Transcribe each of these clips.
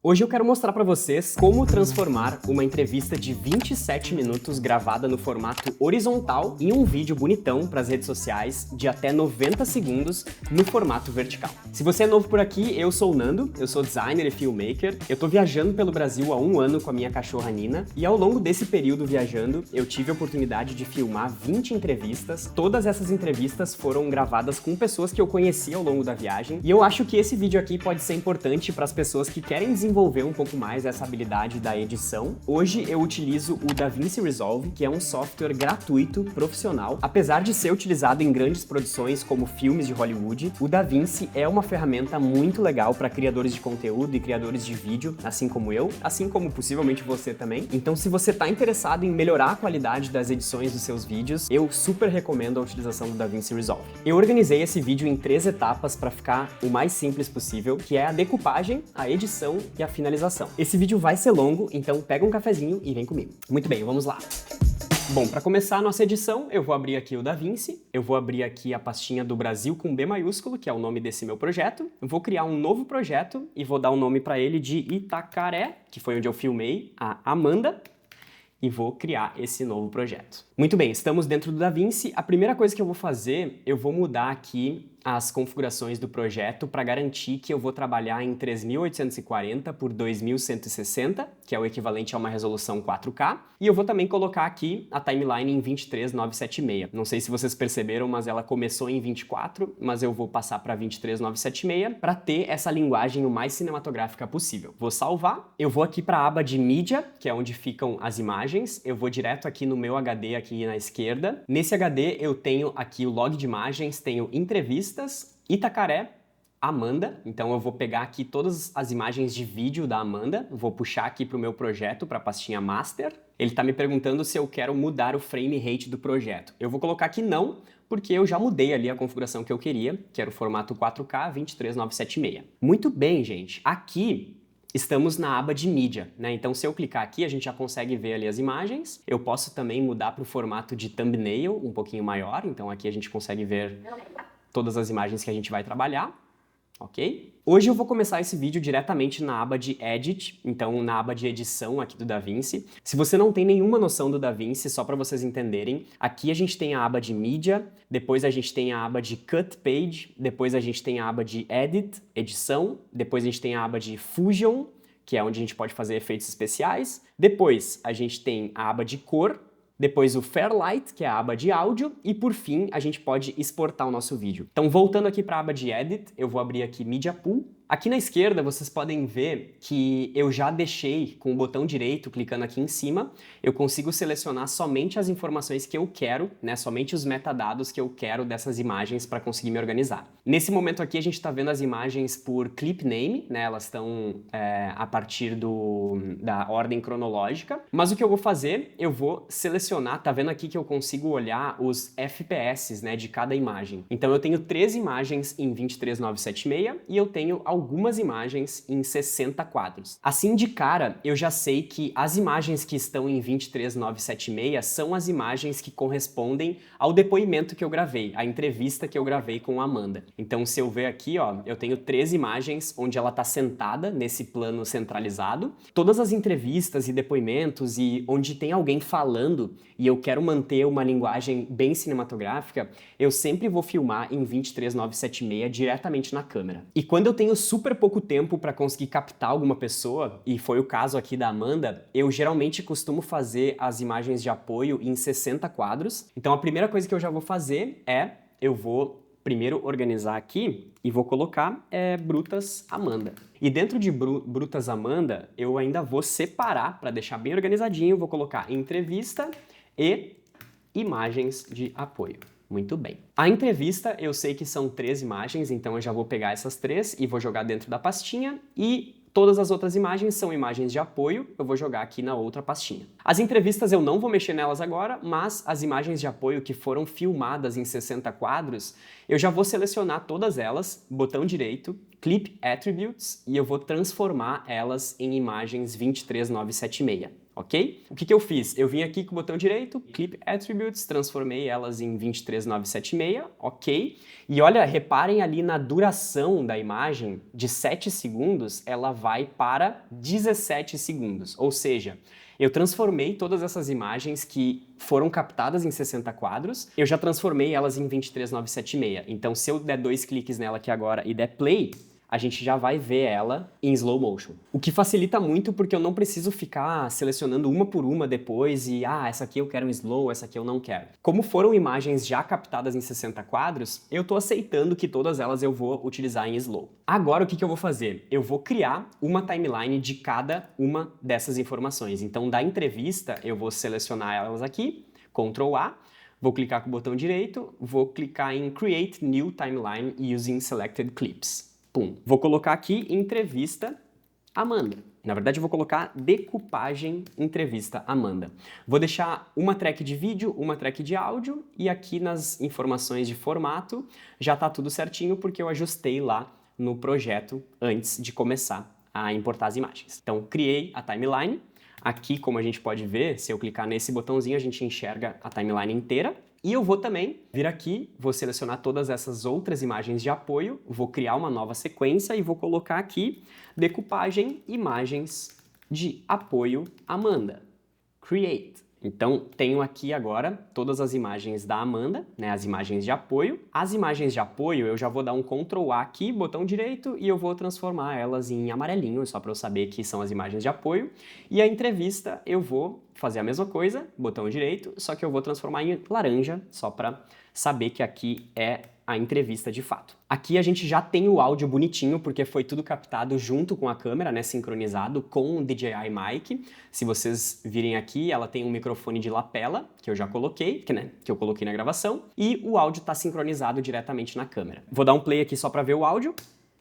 Hoje eu quero mostrar para vocês como transformar uma entrevista de 27 minutos gravada no formato horizontal em um vídeo bonitão para as redes sociais de até 90 segundos no formato vertical. Se você é novo por aqui, eu sou o Nando, eu sou designer e filmmaker, eu tô viajando pelo Brasil há um ano com a minha cachorra Nina e ao longo desse período viajando eu tive a oportunidade de filmar 20 entrevistas. Todas essas entrevistas foram gravadas com pessoas que eu conheci ao longo da viagem e eu acho que esse vídeo aqui pode ser importante para as pessoas que querem desenvolver um pouco mais essa habilidade da edição. Hoje eu utilizo o DaVinci Resolve, que é um software gratuito, profissional. Apesar de ser utilizado em grandes produções como filmes de Hollywood, o DaVinci é uma ferramenta muito legal para criadores de conteúdo e criadores de vídeo, assim como eu, assim como possivelmente você também. Então, se você está interessado em melhorar a qualidade das edições dos seus vídeos, eu super recomendo a utilização do DaVinci Resolve. Eu organizei esse vídeo em 3 etapas para ficar o mais simples possível, que é a decupagem, a edição e a finalização. Esse vídeo vai ser longo, então pega um cafezinho e vem comigo. Muito bem, vamos lá. Bom, para começar a nossa edição, eu vou abrir aqui o DaVinci, eu vou abrir aqui a pastinha do Brasil com B maiúsculo, que é o nome desse meu projeto. Eu vou criar um novo projeto e vou dar um nome para ele de Itacaré, que foi onde eu filmei a Amanda, e vou criar esse novo projeto. Muito bem, estamos dentro do DaVinci. A primeira coisa que eu vou fazer, eu vou mudar aqui as configurações do projeto para garantir que eu vou trabalhar em 3840 por 2160, que é o equivalente a uma resolução 4K, e eu vou também colocar aqui a timeline em 23976. Não sei se vocês perceberam, mas ela começou em 24, mas eu vou passar para 23976 para ter essa linguagem o mais cinematográfica possível. Vou salvar, eu vou aqui para a aba de mídia, que é onde ficam as imagens, eu vou direto aqui no meu HD aqui na esquerda. Nesse HD eu tenho aqui o log de imagens, tenho entrevistas, Itacaré, Amanda, então eu vou pegar aqui todas as imagens de vídeo da Amanda, vou puxar aqui para o meu projeto, para a pastinha Master. Ele está me perguntando se eu quero mudar o frame rate do projeto. Eu vou colocar que não, porque eu já mudei ali a configuração que eu queria, que era o formato 4K 23976. Muito bem, gente. Aqui estamos na aba de mídia, né? Então, se eu clicar aqui, a gente já consegue ver ali as imagens. Eu posso também mudar para o formato de thumbnail, um pouquinho maior. Então, aqui a gente consegue ver todas as imagens que a gente vai trabalhar, ok? Hoje eu vou começar esse vídeo diretamente na aba de Edit, então na aba de edição aqui do DaVinci. Se você não tem nenhuma noção do DaVinci, só para vocês entenderem, aqui a gente tem a aba de mídia, depois a gente tem a aba de Cut Page, depois a gente tem a aba de Edit, edição, depois a gente tem a aba de Fusion, que é onde a gente pode fazer efeitos especiais, depois a gente tem a aba de cor, depois o Fairlight, que é a aba de áudio, e por fim a gente pode exportar o nosso vídeo. Então voltando aqui para a aba de Edit, eu vou abrir aqui Media Pool. Aqui na esquerda vocês podem ver que eu já deixei com o botão direito, clicando aqui em cima, eu consigo selecionar somente as informações que eu quero, né, somente os metadados que eu quero dessas imagens para conseguir me organizar. Nesse momento aqui a gente está vendo as imagens por clip name, né, elas estão a partir da ordem cronológica, mas o que eu vou fazer, eu vou selecionar, tá vendo aqui que eu consigo olhar os FPS, né, de cada imagem. Então eu tenho 3 imagens em 23976 e eu tenho algumas imagens em 60 quadros. Assim de cara, eu já sei que as imagens que estão em 23976 são as imagens que correspondem ao depoimento que eu gravei, a entrevista que eu gravei com a Amanda. Então, se eu ver aqui, ó, eu tenho 3 imagens onde ela está sentada nesse plano centralizado. Todas as entrevistas e depoimentos e onde tem alguém falando e eu quero manter uma linguagem bem cinematográfica, eu sempre vou filmar em 23976 diretamente na câmera. E quando eu tenho super pouco tempo para conseguir captar alguma pessoa, e foi o caso aqui da Amanda, eu geralmente costumo fazer as imagens de apoio em 60 quadros. Então a primeira coisa que eu já vou fazer é, eu vou primeiro organizar aqui e vou colocar Brutas Amanda. E dentro de Brutas Amanda, eu ainda vou separar, para deixar bem organizadinho, vou colocar entrevista e imagens de apoio. Muito bem. A entrevista, eu sei que são 3 imagens, então eu já vou pegar essas 3 e vou jogar dentro da pastinha e todas as outras imagens são imagens de apoio, eu vou jogar aqui na outra pastinha. As entrevistas eu não vou mexer nelas agora, mas as imagens de apoio que foram filmadas em 60 quadros, eu já vou selecionar todas elas, botão direito, Clip Attributes, e eu vou transformar elas em imagens 23976. ok? O que eu fiz? Eu vim aqui com o botão direito, Clip Attributes, transformei elas em 23976, ok? E olha, reparem ali na duração da imagem, de 7 segundos, ela vai para 17 segundos, ou seja, eu transformei todas essas imagens que foram captadas em 60 quadros, eu já transformei elas em 23976. Então, se eu der 2 cliques nela aqui agora e der play, a gente já vai ver ela em slow motion. O que facilita muito porque eu não preciso ficar selecionando uma por uma depois e, essa aqui eu quero em slow, essa aqui eu não quero. Como foram imagens já captadas em 60 quadros, eu tô aceitando que todas elas eu vou utilizar em slow. Agora o que eu vou fazer? Eu vou criar uma timeline de cada uma dessas informações. Então, da entrevista, eu vou selecionar elas aqui, Ctrl A, vou clicar com o botão direito, vou clicar em Create New Timeline Using Selected Clips. Pum. Vou colocar aqui entrevista Amanda. Na verdade, eu vou colocar decupagem entrevista Amanda. Vou deixar uma track de vídeo, uma track de áudio e aqui nas informações de formato já tá tudo certinho porque eu ajustei lá no projeto antes de começar a importar as imagens. Então, criei a timeline. Aqui, como a gente pode ver, se eu clicar nesse botãozinho, a gente enxerga a timeline inteira. E eu vou também vir aqui, vou selecionar todas essas outras imagens de apoio, vou criar uma nova sequência e vou colocar aqui decupagem imagens de apoio Amanda. Create. Então, tenho aqui agora todas as imagens da Amanda, né, as imagens de apoio. As imagens de apoio eu já vou dar um Ctrl A aqui, botão direito, e eu vou transformar elas em amarelinho, só para eu saber que são as imagens de apoio. E a entrevista eu vou fazer a mesma coisa, botão direito, só que eu vou transformar em laranja, só para saber que aqui é a entrevista de fato. Aqui a gente já tem o áudio bonitinho, porque foi tudo captado junto com a câmera, né, sincronizado com o DJI Mic. Se vocês virem aqui, ela tem um microfone de lapela, que eu já coloquei, que eu coloquei na gravação, e o áudio está sincronizado diretamente na câmera. Vou dar um play aqui só para ver o áudio.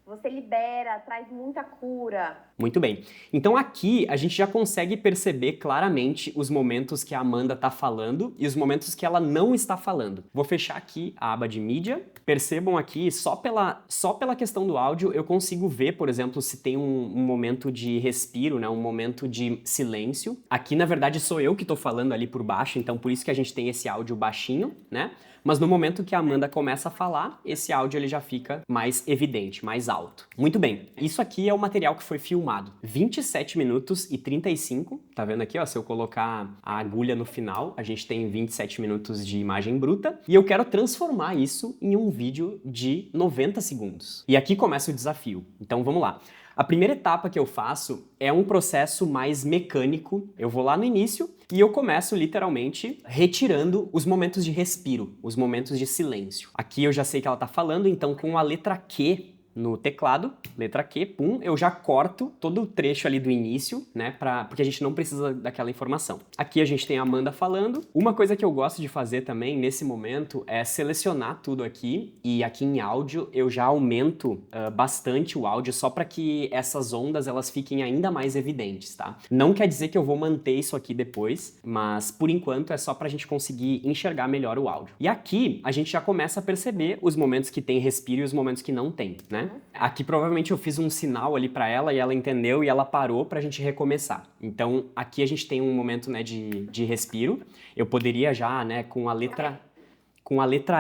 Você libera, traz muita cura. Muito bem. Então aqui a gente já consegue perceber claramente os momentos que a Amanda está falando e os momentos que ela não está falando. Vou fechar aqui a aba de mídia. Percebam aqui, só pela questão do áudio, eu consigo ver, por exemplo, se tem um momento de respiro, né, um momento de silêncio. Aqui, na verdade, sou eu que estou falando ali por baixo, então por isso que a gente tem esse áudio baixinho, né? Mas no momento que a Amanda começa a falar, esse áudio ele já fica mais evidente, mais alto. Muito bem, isso aqui é o material que foi filmado. 27 minutos e 35, tá vendo aqui, ó? Se eu colocar a agulha no final, a gente tem 27 minutos de imagem bruta. E eu quero transformar isso em um vídeo de 90 segundos. E aqui começa o desafio. Então vamos lá. A primeira etapa que eu faço é um processo mais mecânico. Eu vou lá no início e eu começo literalmente retirando os momentos de respiro, os momentos de silêncio. Aqui eu já sei que ela tá falando, então com a letra Q no teclado, letra Q, pum, eu já corto todo o trecho ali do início, né, porque a gente não precisa daquela informação. Aqui a gente tem a Amanda falando. Uma coisa que eu gosto de fazer também nesse momento é selecionar tudo aqui e aqui em áudio eu já aumento bastante o áudio só para que essas ondas elas fiquem ainda mais evidentes, tá? Não quer dizer que eu vou manter isso aqui depois, mas por enquanto é só pra gente conseguir enxergar melhor o áudio. E aqui a gente já começa a perceber os momentos que tem respiro e os momentos que não tem, né? Aqui provavelmente eu fiz um sinal ali pra ela e ela entendeu e ela parou pra gente recomeçar. Então aqui a gente tem um momento, né, de respiro. Eu poderia já, né, com a letra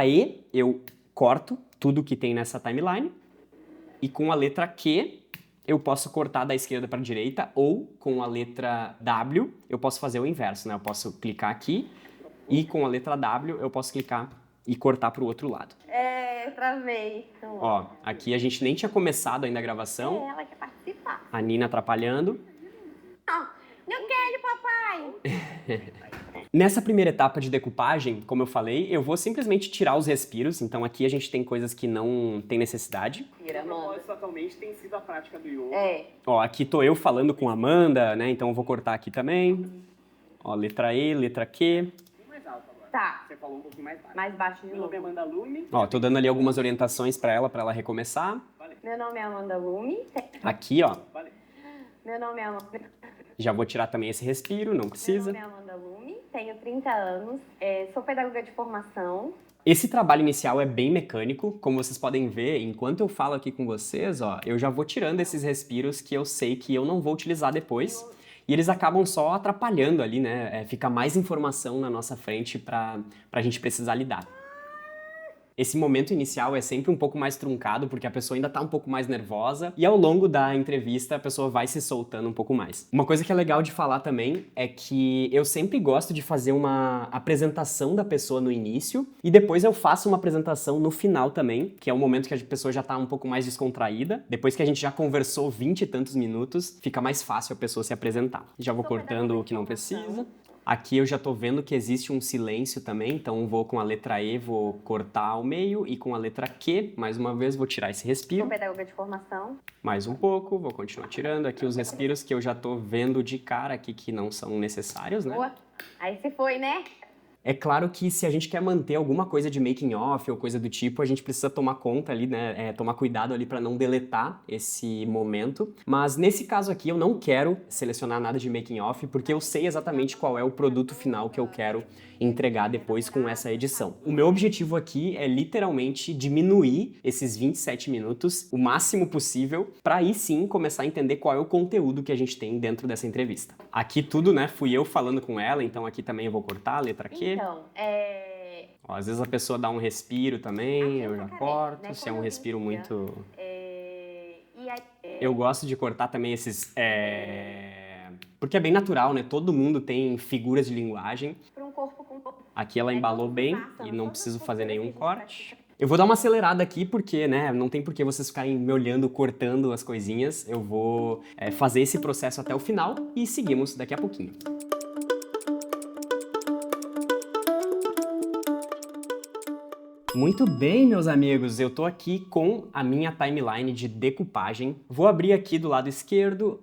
E eu corto tudo que tem nessa timeline e com a letra Q eu posso cortar da esquerda para a direita ou com a letra W eu posso fazer o inverso, né? Eu posso clicar aqui e com a letra W eu posso clicar e cortar para o outro lado. Eu travei. Então, ó, aqui a gente nem tinha começado ainda a gravação. Ela quer participar. A Nina atrapalhando. Não quero, papai! Nessa primeira etapa de decupagem, como eu falei, eu vou simplesmente tirar os respiros. Então aqui a gente tem coisas que não tem necessidade. Tira, mano. Isso atualmente tem sido a prática do yoga. É. Ó, aqui tô eu falando com a Amanda, né? Então eu vou cortar aqui também. Ó, letra E, letra Q. Tá. Você falou um pouquinho mais baixo. Mais baixo de Meu novo. nome é Amanda Lume. Ó, tô dando ali algumas orientações pra ela recomeçar. Meu nome é Amanda Lume. Aqui, ó. Meu nome é Amanda... Já vou tirar também esse respiro, não precisa. Meu nome é Amanda Lume, tenho 30 anos, sou pedagoga de formação. Esse trabalho inicial é bem mecânico, como vocês podem ver, enquanto eu falo aqui com vocês, ó, eu já vou tirando esses respiros que eu sei que eu não vou utilizar depois. e eles acabam só atrapalhando ali, né? Fica mais informação na nossa frente pra gente precisar lidar. Esse momento inicial é sempre um pouco mais truncado, porque a pessoa ainda tá um pouco mais nervosa, e ao longo da entrevista a pessoa vai se soltando um pouco mais. Uma coisa que é legal de falar também é que eu sempre gosto de fazer uma apresentação da pessoa no início, e depois eu faço uma apresentação no final também, que é o momento que a pessoa já tá um pouco mais descontraída. Depois que a gente já conversou 20 e tantos minutos, fica mais fácil a pessoa se apresentar. Já vou cortando o que não precisa. Aqui eu já tô vendo que existe um silêncio também, então vou com a letra E, vou cortar ao meio, e com a letra Q, mais uma vez, vou tirar esse respiro. Sou pedagoga de formação. Mais um pouco, vou continuar tirando aqui os respiros que eu já tô vendo de cara aqui que não são necessários, né? Boa. Aí se foi, né? É claro que se a gente quer manter alguma coisa de making off ou coisa do tipo, a gente precisa tomar conta ali, né, tomar cuidado ali para não deletar esse momento. Mas nesse caso aqui eu não quero selecionar nada de making off porque eu sei exatamente qual é o produto final que eu quero entregar depois com essa edição. O meu objetivo aqui é literalmente diminuir esses 27 minutos o máximo possível para aí sim começar a entender qual é o conteúdo que a gente tem dentro dessa entrevista. Aqui tudo, né, fui eu falando com ela, então aqui também eu vou cortar a letra Q. Então, Ó, às vezes a pessoa dá um respiro também, eu já jacaré, corto, né, se é como um eu respiro dizia. muito... E aí, Eu gosto de cortar também esses... Porque é bem natural, né? Todo mundo tem figuras de linguagem. para um corpo com corpo. Aqui ela É embalou como bem se passa, e né? não Todas preciso as fazer posturas que a nenhum gente corte. pratica. Eu vou dar uma acelerada aqui porque, né, não tem por que vocês ficarem me olhando, cortando as coisinhas. Eu vou fazer esse processo até o final e seguimos daqui a pouquinho. Muito bem, meus amigos, eu tô aqui com a minha timeline de decupagem. Vou abrir aqui do lado esquerdo,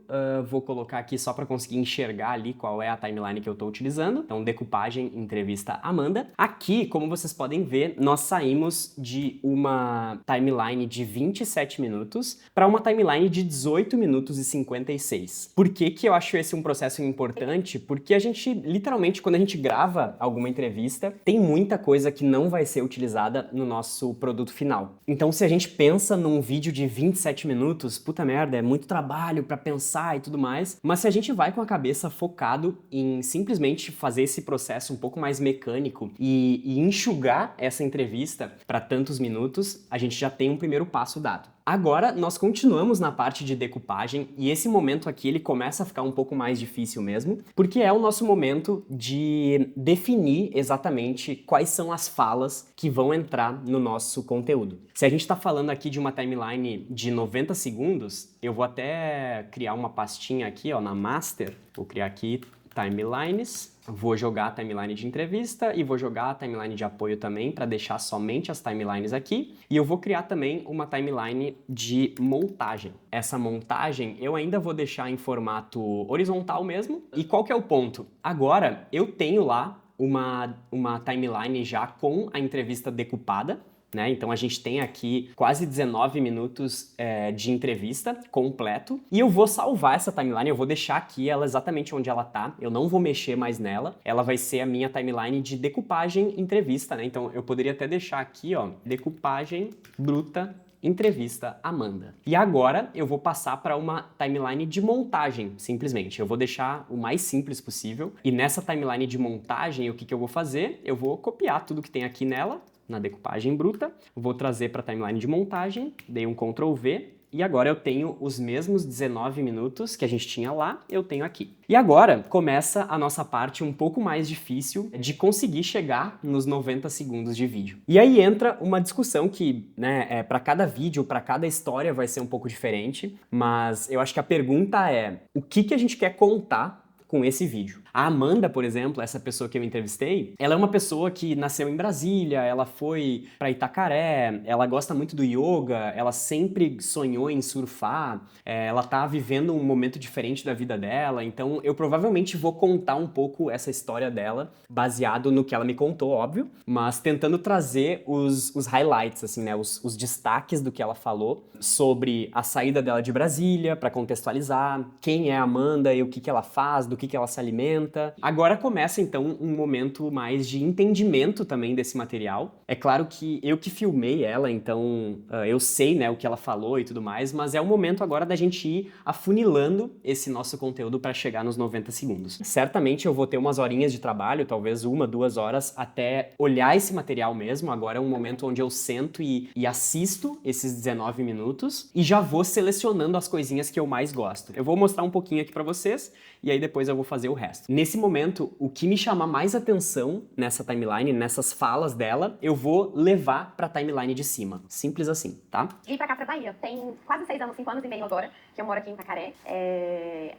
vou colocar aqui só para conseguir enxergar ali qual é a timeline que eu tô utilizando. Então, decupagem, entrevista Amanda. Aqui, como vocês podem ver, nós saímos de uma timeline de 27 minutos para uma timeline de 18 minutos e 56. Por que que eu acho esse um processo importante? Porque a gente, literalmente, quando a gente grava alguma entrevista, tem muita coisa que não vai ser utilizada no nosso produto final. Então, se a gente pensa num vídeo de 27 minutos, puta merda, é muito trabalho pra pensar e tudo mais, mas se a gente vai com a cabeça focado em simplesmente fazer esse processo um pouco mais mecânico e enxugar essa entrevista para tantos minutos, a gente já tem um primeiro passo dado. Agora, nós continuamos na parte de decupagem e esse momento aqui ele começa a ficar um pouco mais difícil mesmo, porque é o nosso momento de definir exatamente quais são as falas que vão entrar no nosso conteúdo. Se a gente está falando aqui de uma timeline de 90 segundos, eu vou até criar uma pastinha aqui, ó, na Master, vou criar aqui timelines, vou jogar a timeline de entrevista e vou jogar a timeline de apoio também para deixar somente as timelines aqui. E eu vou criar também uma timeline de montagem. Essa montagem eu ainda vou deixar em formato horizontal mesmo. E qual que é o ponto? Agora eu tenho lá uma timeline já com a entrevista decupada. Né? Então a gente tem aqui quase 19 minutos de entrevista completo e eu vou salvar essa timeline, eu vou deixar aqui ela exatamente onde ela tá, eu não vou mexer mais nela, ela vai ser a minha timeline de decupagem entrevista, né? Então eu poderia até deixar aqui, ó, decupagem bruta entrevista Amanda. E agora eu vou passar para uma timeline de montagem, simplesmente. Eu vou deixar o mais simples possível e nessa timeline de montagem o que eu vou fazer? Eu vou copiar tudo que tem aqui nela, na decupagem bruta, vou trazer para a timeline de montagem, dei um Ctrl V e agora eu tenho os mesmos 19 minutos que a gente tinha lá, eu tenho aqui. E agora começa a nossa parte um pouco mais difícil de conseguir chegar nos 90 segundos de vídeo. E aí entra uma discussão que, né, para cada vídeo, para cada história vai ser um pouco diferente, mas eu acho que a pergunta é, o que a gente quer contar com esse vídeo? A Amanda, por exemplo, essa pessoa que eu entrevistei, ela é uma pessoa que nasceu em Brasília, ela foi para Itacaré, ela gosta muito do yoga, ela sempre sonhou em surfar, ela tá vivendo um momento diferente da vida dela, então eu provavelmente vou contar um pouco essa história dela, baseado no que ela me contou, óbvio, mas tentando trazer os highlights, assim, né, os destaques do que ela falou sobre a saída dela de Brasília, para contextualizar, quem é a Amanda e o que ela faz, do que ela se alimenta, lenta. Agora começa então um momento mais de entendimento também desse material. É claro que eu que filmei ela, então eu sei, né, o que ela falou e tudo mais, mas é o momento agora da gente ir afunilando esse nosso conteúdo para chegar nos 90 segundos. Certamente eu vou ter umas horinhas de trabalho, talvez 1, 2 horas, até olhar esse material mesmo. Agora é um momento onde eu sento e assisto esses 19 minutos e já vou selecionando as coisinhas que eu mais gosto. Eu vou mostrar um pouquinho aqui para vocês e aí depois eu vou fazer o resto. Nesse momento, o que me chama mais atenção nessa timeline, nessas falas dela, eu vou levar pra timeline de cima. Simples assim, tá? Vim pra cá, pra Bahia. Tem quase 6 anos, 5 anos e meio agora, que eu moro aqui em Itacaré.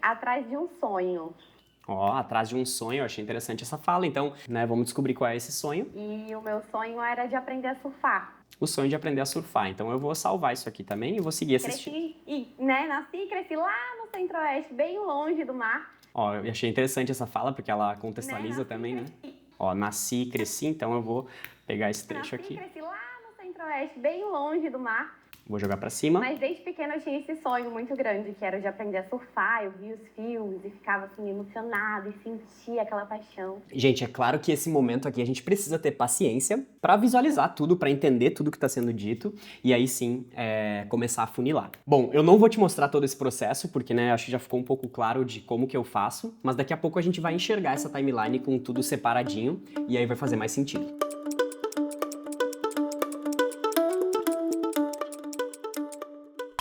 Atrás de um sonho. Ó, atrás de um sonho, eu achei interessante essa fala, então, né, vamos descobrir qual é esse sonho. E o meu sonho era de aprender a surfar. O sonho de aprender a surfar, então eu vou salvar isso aqui também e vou seguir assistindo. Nasci e cresci lá no Centro-Oeste, bem longe do mar. Ó, eu achei interessante essa fala, porque ela contextualiza também, né? Ó, nasci e cresci, então eu vou pegar esse trecho aqui. Nasci e cresci lá no Centro-Oeste, bem longe do mar. Vou jogar pra cima. Mas desde pequena eu tinha esse sonho muito grande, que era de aprender a surfar. Eu via os filmes e ficava assim emocionada e sentia aquela paixão. Gente, é claro que esse momento aqui a gente precisa ter paciência pra visualizar tudo, pra entender tudo que tá sendo dito e aí sim começar a funilar. Bom, eu não vou te mostrar todo esse processo porque, né, acho que já ficou um pouco claro de como que eu faço, mas daqui a pouco a gente vai enxergar essa timeline com tudo separadinho e aí vai fazer mais sentido.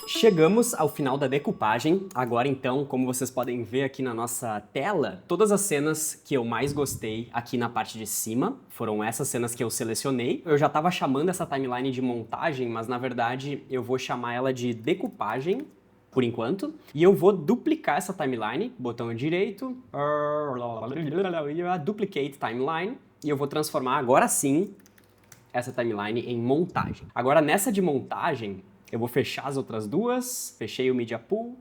Chegamos ao final da decupagem. Agora então, como vocês podem ver aqui na nossa tela, todas as cenas que eu mais gostei aqui na parte de cima foram essas cenas que eu selecionei. Eu já estava chamando essa timeline de montagem, mas na verdade eu vou chamar ela de decupagem por enquanto. E eu vou duplicar essa timeline, botão direito, duplicate timeline, e eu vou transformar agora sim essa timeline em montagem. Agora nessa de montagem, eu vou fechar as outras duas, fechei o Media Pool,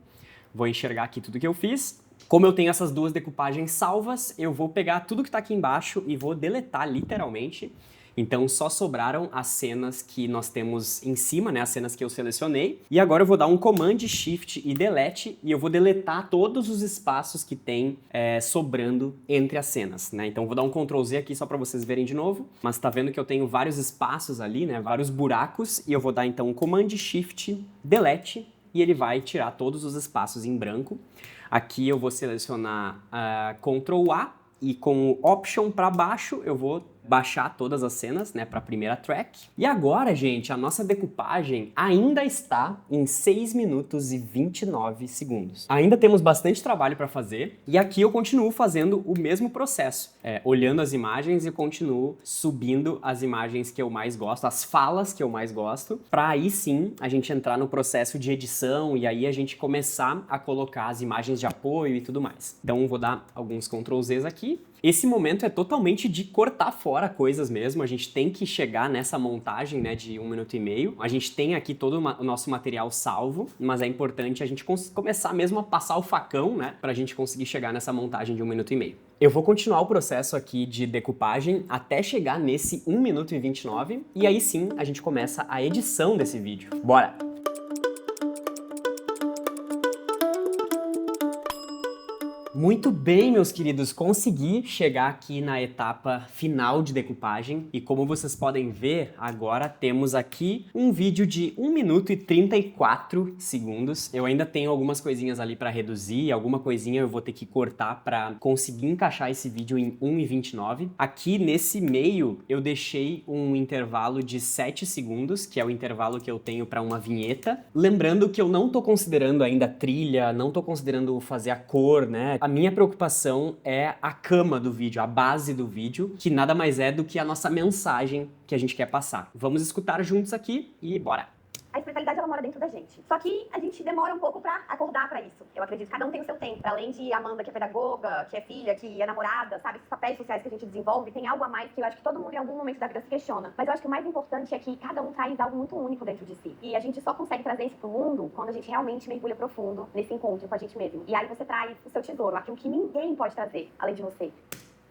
vou enxergar aqui tudo que eu fiz. Como eu tenho essas duas decupagens salvas, eu vou pegar tudo que tá aqui embaixo e vou deletar literalmente. Então só sobraram as cenas que nós temos em cima, né, as cenas que eu selecionei. E agora eu vou dar um Command, Shift e Delete e eu vou deletar todos os espaços que tem sobrando entre as cenas, né? Então eu vou dar um Ctrl Z aqui só para vocês verem de novo, mas tá vendo que eu tenho vários espaços ali, né, vários buracos, e eu vou dar então um Command, Shift, Delete e ele vai tirar todos os espaços em branco. Aqui eu vou selecionar Ctrl A e com o Option para baixo eu vou baixar todas as cenas, né, para a primeira track. E agora, gente, a nossa decupagem ainda está em 6 minutos e 29 segundos. Ainda temos bastante trabalho para fazer e aqui eu continuo fazendo o mesmo processo, olhando as imagens e continuo subindo as imagens que eu mais gosto, as falas que eu mais gosto, para aí sim a gente entrar no processo de edição e aí a gente começar a colocar as imagens de apoio e tudo mais. Então vou dar alguns Ctrl Zs aqui. Esse momento é totalmente de cortar fora coisas mesmo, a gente tem que chegar nessa montagem, né, de 1 minuto e meio. A gente tem aqui todo o nosso material salvo, mas é importante a gente começar mesmo a passar o facão, né, pra gente conseguir chegar nessa montagem de 1 minuto e meio. Eu vou continuar o processo aqui de decupagem até chegar nesse 1 minuto e 29, e aí sim a gente começa a edição desse vídeo. Bora! Muito bem, meus queridos, consegui chegar aqui na etapa final de decupagem e como vocês podem ver, agora temos aqui um vídeo de 1 minuto e 34 segundos. Eu ainda tenho algumas coisinhas ali para reduzir, alguma coisinha eu vou ter que cortar para conseguir encaixar esse vídeo em 1:29. Aqui nesse meio eu deixei um intervalo de 7 segundos, que é o intervalo que eu tenho para uma vinheta. Lembrando que eu não tô considerando ainda a trilha, não tô considerando fazer a cor, né? A minha preocupação é a cama do vídeo, a base do vídeo, que nada mais é do que a nossa mensagem que a gente quer passar. Vamos escutar juntos aqui e bora! A espiritualidade, ela mora dentro da gente. Só que a gente demora um pouco pra acordar pra isso. Eu acredito que cada um tem o seu tempo. Além de Amanda, que é pedagoga, que é filha, que é namorada, sabe? Esses papéis sociais que a gente desenvolve, tem algo a mais que eu acho que todo mundo em algum momento da vida se questiona. Mas eu acho que o mais importante é que cada um traz algo muito único dentro de si. E a gente só consegue trazer isso pro mundo quando a gente realmente mergulha profundo nesse encontro com a gente mesmo. E aí você traz o seu tesouro, aquilo que ninguém pode trazer, além de você.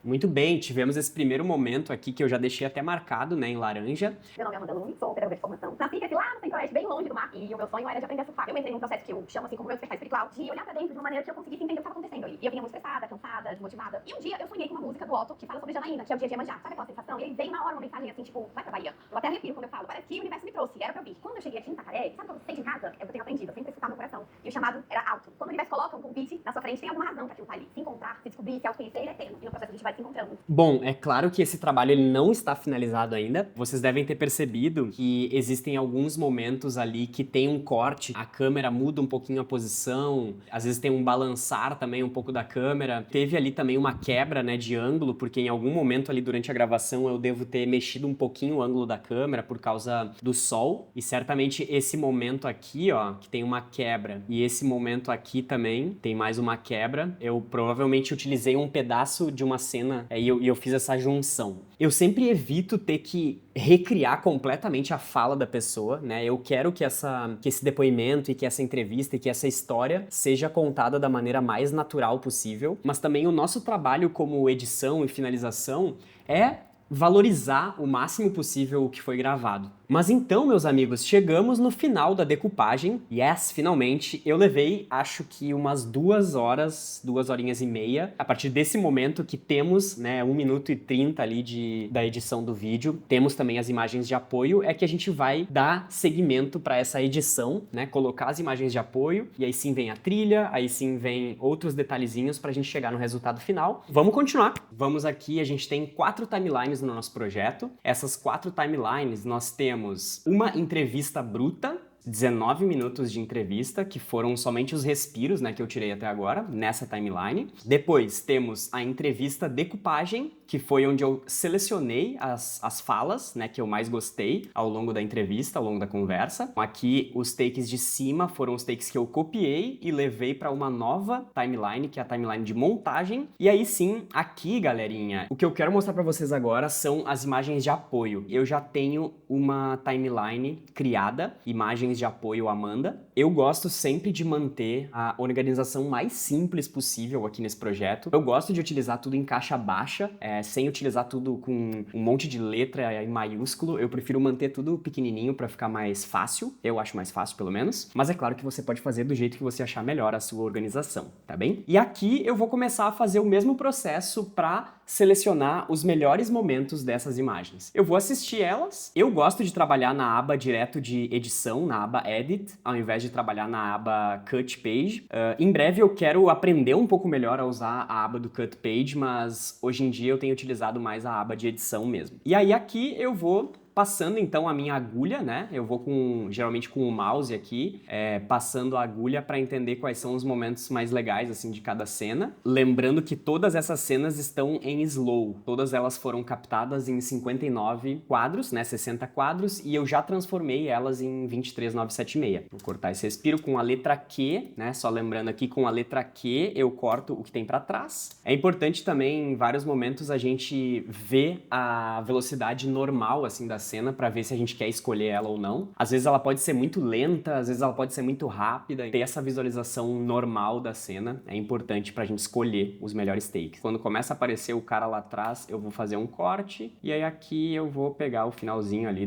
Muito bem, tivemos esse primeiro momento aqui que eu já deixei até marcado, né, em laranja. Meu nome é Amanda Luiz, sou pedagoga de formação. Nasci aqui lá no Centro-Oeste, bem longe do mar, e o meu sonho era de aprender a surfar. Eu entrei num processo que eu chamo assim como meu despertar espiritual, de olhar pra dentro de uma maneira que eu conseguisse entender o que estava acontecendo ali. E eu vinha muito estressada, cansada, desmotivada. E um dia eu sonhei com uma música do Otto que fala sobre Janaína, que é o dia de Iemanjá. Sabe aquela sensação? E aí veio na hora uma mensagem assim, tipo, vai pra Bahia. Eu até arrepio quando eu falo, parece que o universo me trouxe, era pra eu vir. Quando eu cheguei aqui em Itacaré, sabe quando você sente em casa? Eu tenho aprendido, eu sempre escutar no coração. E o chamado era alto. Quando o universo coloca um convite na sua frente, tem alguma razão pra aquilo estar ali. Se encontrar, se descobrir, se autoconhecer, ele é eterno. E no processo a gente vai se encontrando. Bom, é claro que esse trabalho ele não está finalizado ainda. Vocês devem ter percebido que existem alguns momentos ali que tem um corte, a câmera muda um pouquinho a posição, às vezes tem um balançar também um pouco da câmera. Teve ali também uma quebra, né, de ângulo, porque em algum momento ali durante a gravação eu devo ter mexido um pouquinho o ângulo da câmera por causa do sol. E certamente esse momento aqui, ó, que tem uma quebra, e esse momento aqui também tem mais uma quebra. Eu provavelmente utilizei um pedaço de uma cena e eu fiz essa junção. Eu sempre evito ter que recriar completamente a fala da pessoa, né? Eu quero que esse depoimento e que essa entrevista e que essa história seja contada da maneira mais natural possível, mas também o nosso trabalho como edição e finalização é valorizar o máximo possível o que foi gravado. Mas então, meus amigos, chegamos no final da decupagem. Yes, finalmente. Eu levei, acho que umas 2 horas, 2 horinhas e meia. A partir desse momento que temos, né, 1 minuto e 30 ali da edição do vídeo. Temos também as imagens de apoio. É que a gente vai dar seguimento para essa edição, né? Colocar as imagens de apoio. E aí sim vem a trilha, aí sim vem outros detalhezinhos pra gente chegar no resultado final. Vamos continuar. Vamos aqui, a gente tem 4 timelines no nosso projeto. Essas 4 timelines nós temos uma entrevista bruta, 19 minutos de entrevista, que foram somente os respiros, né, que eu tirei até agora, nessa timeline. Depois temos a entrevista decupagem, que foi onde eu selecionei as falas, né, que eu mais gostei ao longo da entrevista, ao longo da conversa. Aqui, os takes de cima foram os takes que eu copiei e levei para uma nova timeline, que é a timeline de montagem. E aí sim, aqui, galerinha, o que eu quero mostrar para vocês agora são as imagens de apoio. Eu já tenho uma timeline criada, imagens de apoio Amanda. Eu gosto sempre de manter a organização mais simples possível aqui nesse projeto. Eu gosto de utilizar tudo em caixa baixa, sem utilizar tudo com um monte de letra em maiúsculo. Eu prefiro manter tudo pequenininho para ficar mais fácil. Eu acho mais fácil, pelo menos. Mas é claro que você pode fazer do jeito que você achar melhor a sua organização, tá bem? E aqui eu vou começar a fazer o mesmo processo para selecionar os melhores momentos dessas imagens. Eu vou assistir elas. Eu gosto de trabalhar na aba direto de edição, na aba Edit, ao invés de trabalhar na aba Cut Page. Em breve eu quero aprender um pouco melhor a usar a aba do Cut Page, mas hoje em dia eu tenho utilizado mais a aba de edição mesmo. E aí aqui eu vou passando então a minha agulha, né? Eu vou geralmente com o mouse aqui, passando a agulha para entender quais são os momentos mais legais assim de cada cena. Lembrando que todas essas cenas estão em slow. Todas elas foram captadas em 59 quadros, né? 60 quadros, e eu já transformei elas em 23,976. Vou cortar esse respiro com a letra Q, né? Só lembrando aqui, com a letra Q eu corto o que tem para trás. É importante também, em vários momentos, a gente ver a velocidade normal assim da cena para ver se a gente quer escolher ela ou não. Às vezes ela pode ser muito lenta, às vezes ela pode ser muito rápida. Ter essa visualização normal da cena é importante pra gente escolher os melhores takes. Quando começa a aparecer o cara lá atrás, eu vou fazer um corte e aí aqui eu vou pegar o finalzinho ali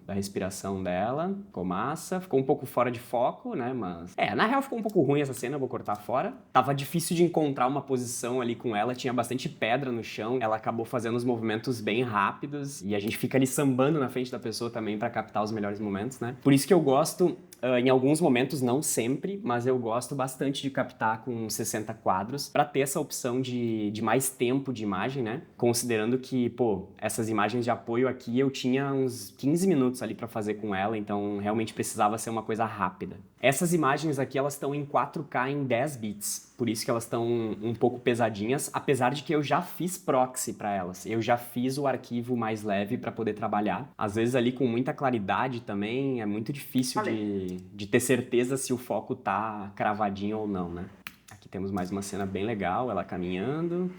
da respiração dela. Ficou massa, ficou um pouco fora de foco, né, mas... na real ficou um pouco ruim essa cena, eu vou cortar fora. Tava difícil de encontrar uma posição ali com ela, tinha bastante pedra no chão, ela acabou fazendo os movimentos bem rápidos e a gente fica ali sambando na frente da pessoa também para captar os melhores momentos, né? Por isso que eu gosto, em alguns momentos, não sempre, mas eu gosto bastante de captar com 60 quadros para ter essa opção de mais tempo de imagem, né? Considerando que, pô, essas imagens de apoio aqui eu tinha uns 15 minutos ali para fazer com ela, então realmente precisava ser uma coisa rápida. Essas imagens aqui, elas estão em 4K em 10 bits, por isso que elas estão um pouco pesadinhas, apesar de que eu já fiz proxy para elas. Eu já fiz o arquivo mais leve para poder trabalhar. Às vezes ali com muita claridade também, é muito difícil de ter certeza se o foco tá cravadinho ou não, né? Aqui temos mais uma cena bem legal, ela caminhando.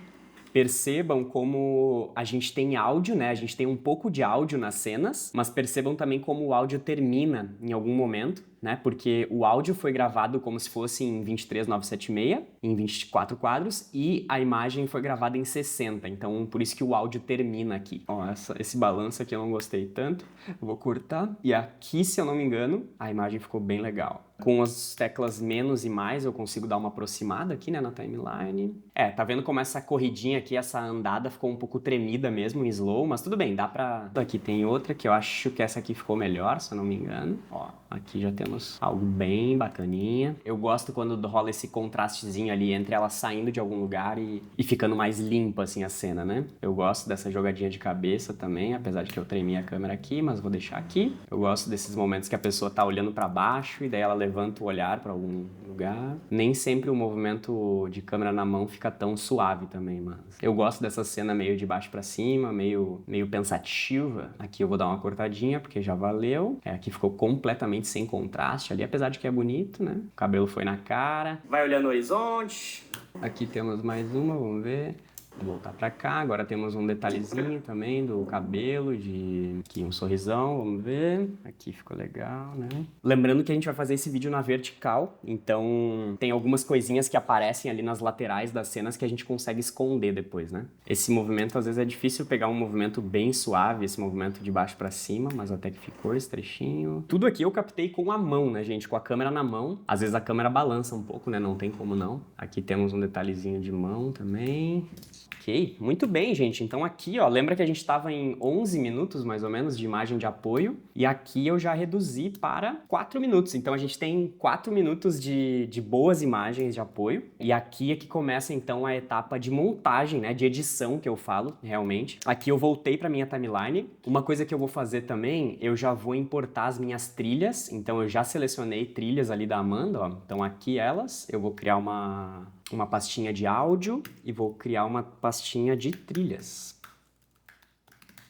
Percebam como a gente tem áudio, né? A gente tem um pouco de áudio nas cenas, mas percebam também como o áudio termina em algum momento, né? Porque o áudio foi gravado como se fosse em 23,976, em 24 quadros, e a imagem foi gravada em 60, então por isso que o áudio termina aqui. Ó, esse balanço aqui eu não gostei tanto, eu vou cortar. E aqui, se eu não me engano, a imagem ficou bem legal. Com as teclas menos e mais, eu consigo dar uma aproximada aqui, né, na timeline. Tá vendo como essa corridinha aqui, essa andada ficou um pouco tremida mesmo, em slow, mas tudo bem, dá pra... Aqui tem outra que eu acho que essa aqui ficou melhor, se eu não me engano. Ó, aqui já temos algo bem bacaninha. Eu gosto quando rola esse contrastezinho ali entre ela saindo de algum lugar e ficando mais limpa, assim, a cena, né? Eu gosto dessa jogadinha de cabeça também, apesar de que eu tremi a câmera aqui, mas vou deixar aqui. Eu gosto desses momentos que a pessoa tá olhando pra baixo e daí ela levanta o olhar pra algum lugar. Nem sempre o movimento de câmera na mão fica tão suave também, mas eu gosto dessa cena meio de baixo pra cima, meio pensativa. Aqui eu vou dar uma cortadinha porque já valeu. Aqui ficou completamente sem contraste ali, apesar de que é bonito, né? O cabelo foi na cara. Vai olhando o horizonte. Aqui temos mais uma, vamos ver. Vou voltar pra cá, agora temos um detalhezinho também do cabelo, aqui um sorrisão, vamos ver. Aqui ficou legal, né? Lembrando que a gente vai fazer esse vídeo na vertical, então tem algumas coisinhas que aparecem ali nas laterais das cenas que a gente consegue esconder depois, né? Esse movimento, às vezes é difícil pegar um movimento bem suave, esse movimento de baixo pra cima, mas até que ficou esse trechinho. Tudo aqui eu captei com a mão, né, gente? Com a câmera na mão. Às vezes a câmera balança um pouco, né? Não tem como não. Aqui temos um detalhezinho de mão também. Ok, muito bem, gente. Então aqui, ó, lembra que a gente estava em 11 minutos, mais ou menos, de imagem de apoio, e aqui eu já reduzi para 4 minutos. Então a gente tem 4 minutos de boas imagens de apoio, e aqui é que começa, então, a etapa de montagem, né, de edição, que eu falo, realmente. Aqui eu voltei para minha timeline. Uma coisa que eu vou fazer também, eu já vou importar as minhas trilhas, então eu já selecionei trilhas ali da Amanda, ó. Então aqui elas, eu vou criar uma pastinha de áudio e vou criar uma pastinha de trilhas.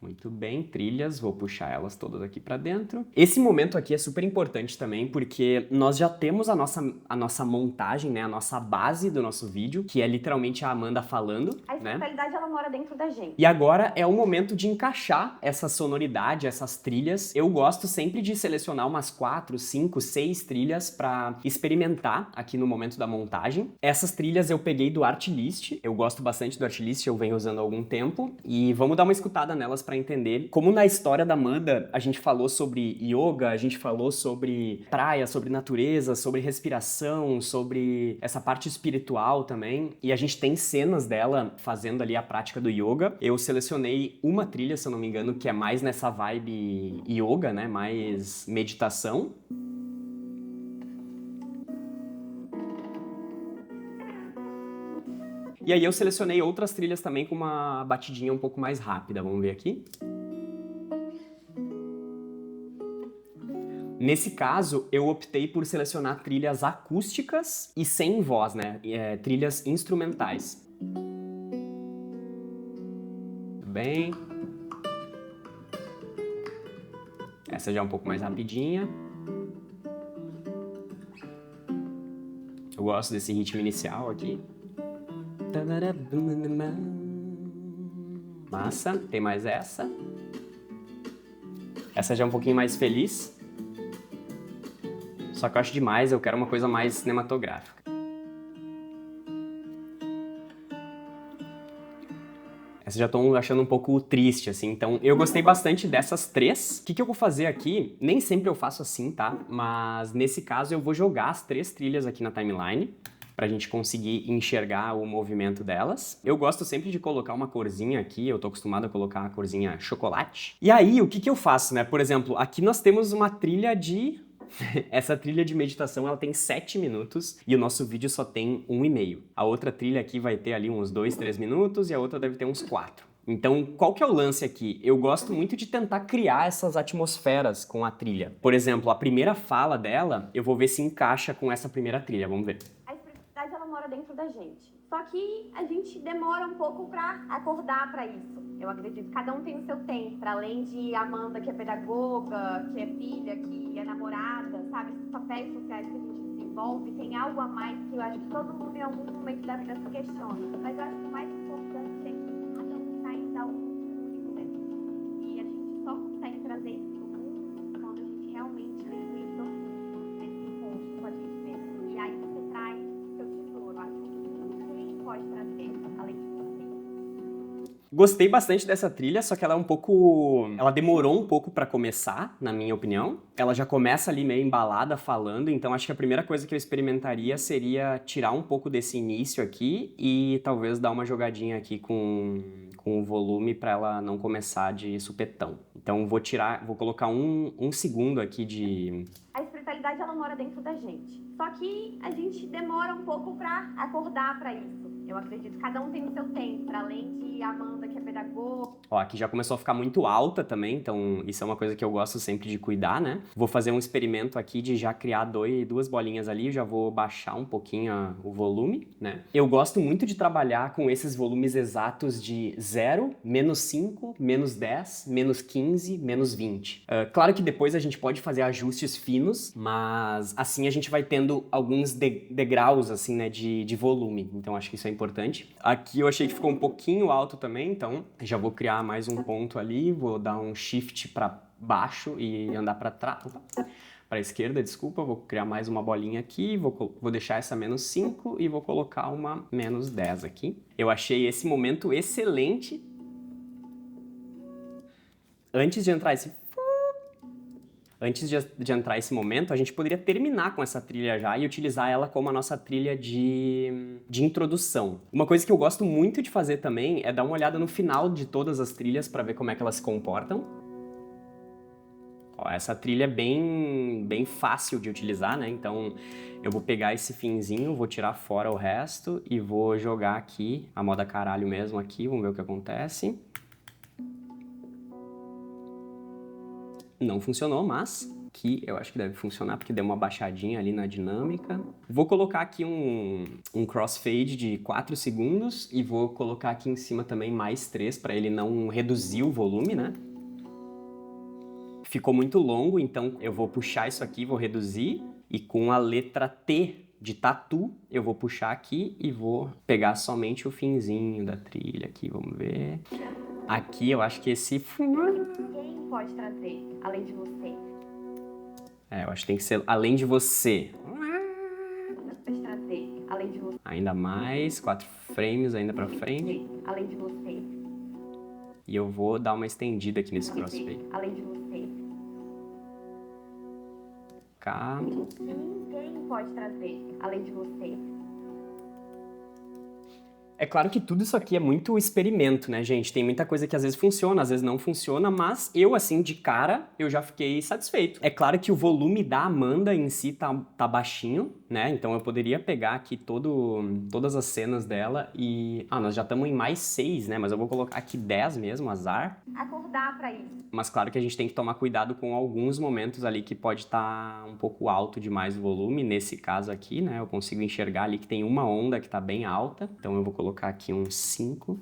Muito bem, trilhas, vou puxar elas todas aqui pra dentro. Esse momento aqui é super importante também, porque nós já temos a nossa montagem, né, a nossa base do nosso vídeo, que é literalmente a Amanda falando, A né? espiritualidade, ela mora dentro da gente. E agora é o momento de encaixar essa sonoridade, essas trilhas. Eu gosto sempre de selecionar umas 4, 5, 6 trilhas pra experimentar aqui no momento da montagem. Essas trilhas eu peguei do Artlist, eu gosto bastante do Artlist, eu venho usando há algum tempo, e vamos dar uma escutada nelas pra entender como na história da Amanda a gente falou sobre yoga, a gente falou sobre praia, sobre natureza, sobre respiração, sobre essa parte espiritual também, e a gente tem cenas dela fazendo ali a prática do yoga. Eu selecionei uma trilha, se eu não me engano, que é mais nessa vibe yoga, né, mais meditação. E aí eu selecionei outras trilhas também com uma batidinha um pouco mais rápida, vamos ver aqui. Nesse caso, eu optei por selecionar trilhas acústicas e sem voz, né? Trilhas instrumentais. Tudo bem. Essa já é um pouco mais rapidinha. Eu gosto desse ritmo inicial aqui. Massa, tem mais essa. Essa já é um pouquinho mais feliz. Só que eu acho demais, eu quero uma coisa mais cinematográfica. Essa já tô achando um pouco triste, assim, então eu gostei bastante dessas três. O que eu vou fazer aqui? Nem sempre eu faço assim, tá? Mas nesse caso eu vou jogar as 3 trilhas aqui na timeline, pra gente conseguir enxergar o movimento delas. Eu gosto sempre de colocar uma corzinha aqui, eu tô acostumado a colocar a corzinha chocolate. E aí, o que eu faço, né? Por exemplo, aqui nós temos uma trilha de... Essa trilha de meditação, ela tem 7 minutos e o nosso vídeo só tem 1,5. A outra trilha aqui vai ter ali uns 2, 3 minutos e a outra deve ter uns 4. Então, qual que é o lance aqui? Eu gosto muito de tentar criar essas atmosferas com a trilha. Por exemplo, a primeira fala dela, eu vou ver se encaixa com essa primeira trilha, vamos ver. A espiritualidade, ela mora dentro da gente. Só que a gente demora um pouco pra acordar pra isso. Eu acredito, cada um tem o seu tempo. Pra além de Amanda, que é pedagoga, que é filha, que é namorada, sabe? Esses papéis sociais que a gente desenvolve, tem algo a mais que eu acho que todo mundo em algum momento da vida se questiona. Mas eu acho que o mais importante é Gostei bastante dessa trilha, só que ela é um pouco... Ela demorou um pouco pra começar, na minha opinião. Ela já começa ali meio embalada falando, então acho que a primeira coisa que eu experimentaria seria tirar um pouco desse início aqui e talvez dar uma jogadinha aqui com o volume pra ela não começar de supetão. Então vou colocar um segundo aqui de... A espiritualidade, ela mora dentro da gente. Só que a gente demora um pouco pra acordar pra isso. Eu acredito, cada um tem o seu tempo, para além de Amanda, que é pedagoga. Ó, aqui já começou a ficar muito alta também, então isso é uma coisa que eu gosto sempre de cuidar, né? Vou fazer um experimento aqui de já criar duas bolinhas ali, já vou baixar um pouquinho o volume, né? Eu gosto muito de trabalhar com esses volumes exatos de 0, -5, -10, -15, -20. Claro que depois a gente pode fazer ajustes finos, mas assim a gente vai tendo alguns degraus, assim, né, de volume. Então acho que isso é importante. Aqui eu achei que ficou um pouquinho alto também, então já vou criar mais um ponto ali, vou dar um shift para baixo e andar para trás, para a esquerda, desculpa, vou criar mais uma bolinha aqui, vou deixar essa -5 e vou colocar uma -10 aqui. Eu achei esse momento excelente. Antes de entrar esse momento, a gente poderia terminar com essa trilha já e utilizar ela como a nossa trilha de introdução. Uma coisa que eu gosto muito de fazer também é dar uma olhada no final de todas as trilhas para ver como é que elas se comportam. Ó, essa trilha é bem fácil de utilizar, né? Então eu vou pegar esse finzinho, vou tirar fora o resto e vou jogar aqui, a moda caralho mesmo aqui, vamos ver o que acontece. Não funcionou, mas aqui eu acho que deve funcionar, porque deu uma baixadinha ali na dinâmica. Vou colocar aqui um crossfade de 4 segundos e vou colocar aqui em cima também mais 3, para ele não reduzir o volume, né? Ficou muito longo, então eu vou puxar isso aqui, vou reduzir, e com a letra T de tatu, eu vou puxar aqui e vou pegar somente o finzinho da trilha aqui, vamos ver. Aqui eu acho que esse... Ninguém pode trazer, além de você. Eu acho que tem que ser além de você. Pode trazer, além de você. Ainda mais, 4 frames ainda pra frente. Além de você. E eu vou dar uma estendida aqui nesse crossfade. Além de você. Cá. Ninguém pode trazer, além de você. É claro que tudo isso aqui é muito experimento, né, gente? Tem muita coisa que às vezes funciona, às vezes não funciona, mas eu, assim, de cara, eu já fiquei satisfeito. É claro que o volume da Amanda em si tá baixinho, né? Então eu poderia pegar aqui todas as cenas dela e... nós já estamos em mais 6, né? Mas eu vou colocar aqui 10 mesmo, azar. Acordar pra isso. Mas claro que a gente tem que tomar cuidado com alguns momentos ali que pode estar um pouco alto demais o volume. Nesse caso aqui, né? Eu consigo enxergar ali que tem uma onda que tá bem alta. Então eu vou colocar aqui um 5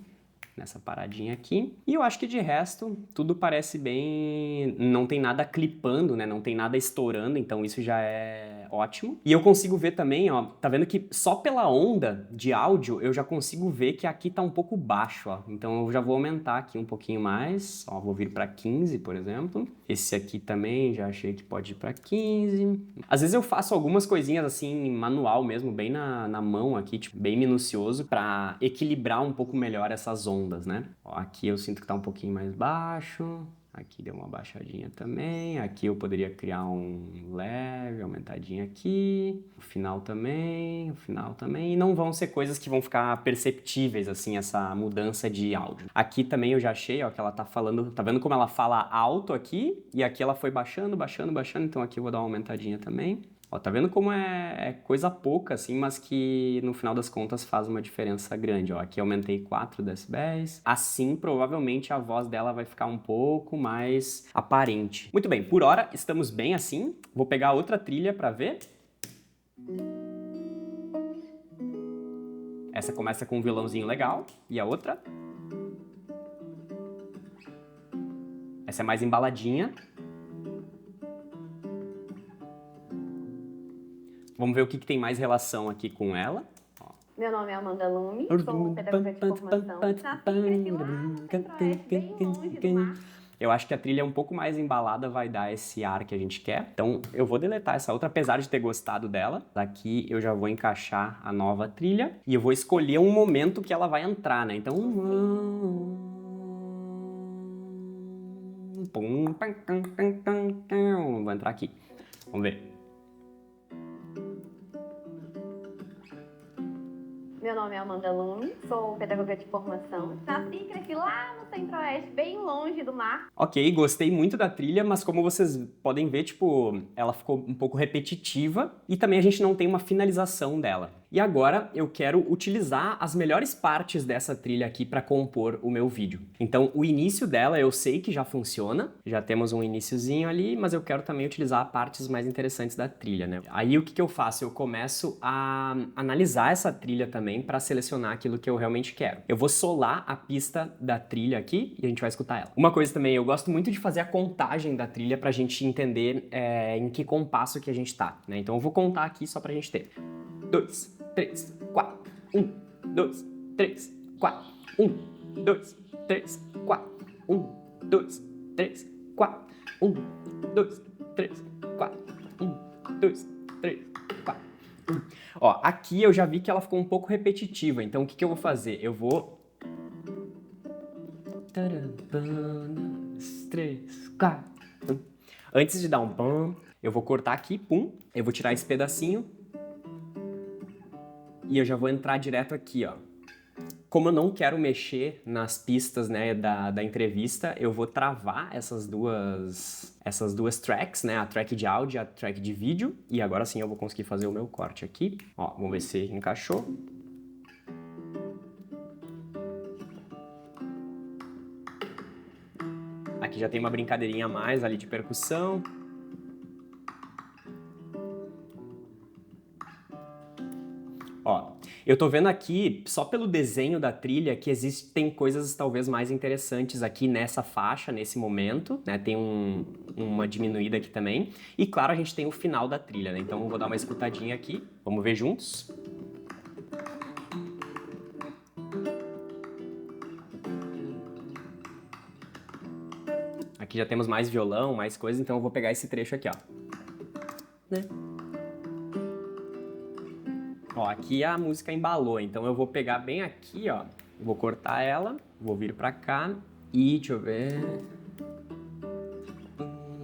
nessa paradinha aqui. E eu acho que de resto, tudo parece bem... Não tem nada clipando, né? Não tem nada estourando, então isso já é ótimo. E eu consigo ver também, ó, tá vendo que só pela onda de áudio eu já consigo ver que aqui tá um pouco baixo, ó. Então eu já vou aumentar aqui um pouquinho mais, ó, vou vir pra 15, por exemplo. Esse aqui também já achei que pode ir pra 15. Às vezes eu faço algumas coisinhas assim, manual mesmo, bem na mão aqui, tipo, bem minucioso, pra equilibrar um pouco melhor essas ondas, né? Ó, aqui eu sinto que tá um pouquinho mais baixo. Aqui deu uma baixadinha também. Aqui eu poderia criar um leve, aumentadinha aqui. O final também, o final também. E não vão ser coisas que vão ficar perceptíveis, assim, essa mudança de áudio. Aqui também eu já achei, ó, que ela tá falando... Tá vendo como ela fala alto aqui? E aqui ela foi baixando, baixando, baixando. Então aqui eu vou dar uma aumentadinha também. Ó, tá vendo como é coisa pouca, assim, mas que no final das contas faz uma diferença grande. Ó, aqui eu aumentei 4 decibéis. Assim, provavelmente a voz dela vai ficar um pouco mais aparente. Muito bem, por hora estamos bem assim. Vou pegar outra trilha pra ver. Essa começa com um violãozinho legal. E a outra? Essa é mais embaladinha. Vamos ver o que tem mais relação aqui com ela. Ó. Meu nome é Amanda Lume, sou pedagoga de formação. Nasci e cresci lá no Centro-Oeste, bem longe do mar. Eu acho que a trilha um pouco mais embalada vai dar esse ar que a gente quer. Então eu vou deletar essa outra, apesar de ter gostado dela. Daqui eu já vou encaixar a nova trilha. E eu vou escolher um momento que ela vai entrar, né? Então... Pum, pam, pam, pam, pam, pam. Vou entrar aqui. Vamos ver. Meu nome é Amanda Lume, sou pedagoga de formação. Nasci e cresci lá no Centro-Oeste, bem longe do mar. Ok, gostei muito da trilha, mas como vocês podem ver, tipo, ela ficou um pouco repetitiva e também a gente não tem uma finalização dela. E agora eu quero utilizar as melhores partes dessa trilha aqui para compor o meu vídeo. Então o início dela eu sei que já funciona, já temos um iniciozinho ali, mas eu quero também utilizar partes mais interessantes da trilha, né? Aí o que eu faço? Eu começo a analisar essa trilha também para selecionar aquilo que eu realmente quero. Eu vou solar a pista da trilha aqui e a gente vai escutar ela. Uma coisa também, eu gosto muito de fazer a contagem da trilha pra gente entender em que compasso que a gente tá, né? Então eu vou contar aqui só pra gente ter. 2, 3, 4, 1, 2, 3, 4, 1, 2, 3, 4, 1, 2, 3, 4, 1, 2, 3, 4, 1, 2, 3, 4, 1. Ó, aqui eu já vi que ela ficou um pouco repetitiva, então o que eu vou fazer? Eu vou... 3, 4. Antes de dar um pam, eu vou cortar aqui, pum, eu vou tirar esse pedacinho e eu já vou entrar direto aqui, ó. Como eu não quero mexer nas pistas, né, da entrevista, eu vou travar essas duas tracks, né, a track de áudio e a track de vídeo, e agora sim eu vou conseguir fazer o meu corte aqui. Ó, vamos ver se encaixou. Aqui já tem uma brincadeirinha a mais ali de percussão. Ó, eu tô vendo aqui, só pelo desenho da trilha, que existem coisas talvez mais interessantes aqui nessa faixa, nesse momento, né? Tem uma diminuída aqui também. E claro, a gente tem o final da trilha, né? Então eu vou dar uma escutadinha aqui. Vamos ver juntos? Aqui já temos mais violão, mais coisa, então eu vou pegar esse trecho aqui, ó. Né? Ó, aqui a música embalou, então eu vou pegar bem aqui, ó. Vou cortar ela, vou vir pra cá e deixa eu ver...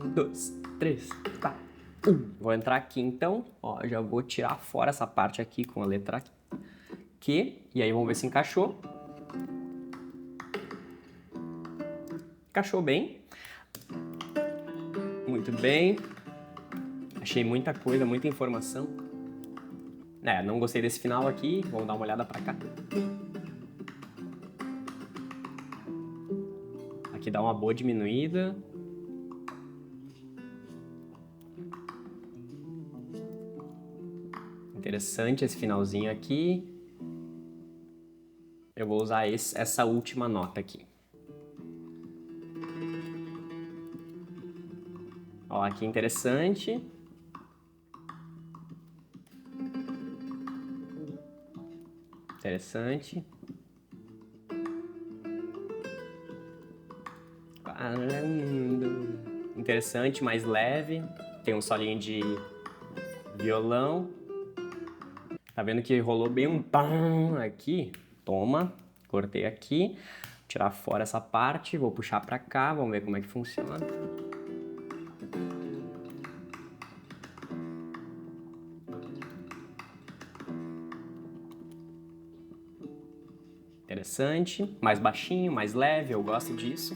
1, 2, 3, 4, 1. Vou entrar aqui então, ó, já vou tirar fora essa parte aqui com a letra Q, e aí vamos ver se encaixou. Encaixou bem. Muito bem. Achei muita coisa, muita informação. Não gostei desse final aqui, vamos dar uma olhada pra cá. Aqui dá uma boa diminuída. Interessante esse finalzinho aqui. Eu vou usar essa última nota aqui. Ó, aqui interessante. Interessante. Interessante, mais leve. Tem um solinho de violão. Tá vendo que rolou bem um pam aqui? Toma, cortei aqui. Vou tirar fora essa parte, vou puxar pra cá, vamos ver como é que funciona. Interessante, mais baixinho, mais leve, eu gosto disso.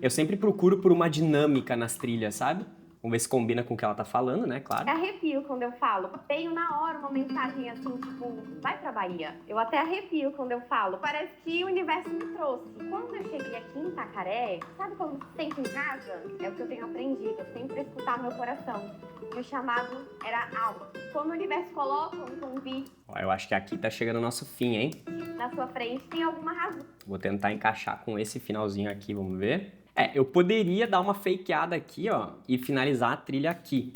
Eu sempre procuro por uma dinâmica nas trilhas, sabe? Vamos ver se combina com o que ela tá falando, né? Claro. Arrepio quando eu falo. Tenho na hora uma mensagem assim, tipo, vai pra Bahia. Eu até arrepio quando eu falo. Parece que o universo me trouxe. Quando eu cheguei aqui em Itacaré, sabe quando se sente em casa? É o que eu tenho aprendido, sempre escutar meu coração. E o chamado era alma. Quando o universo coloca um convite... Ó, eu acho que aqui tá chegando o nosso fim, hein? Na sua frente tem alguma razão. Vou tentar encaixar com esse finalzinho aqui, vamos ver. Eu poderia dar uma fakeada aqui, ó, e finalizar a trilha aqui.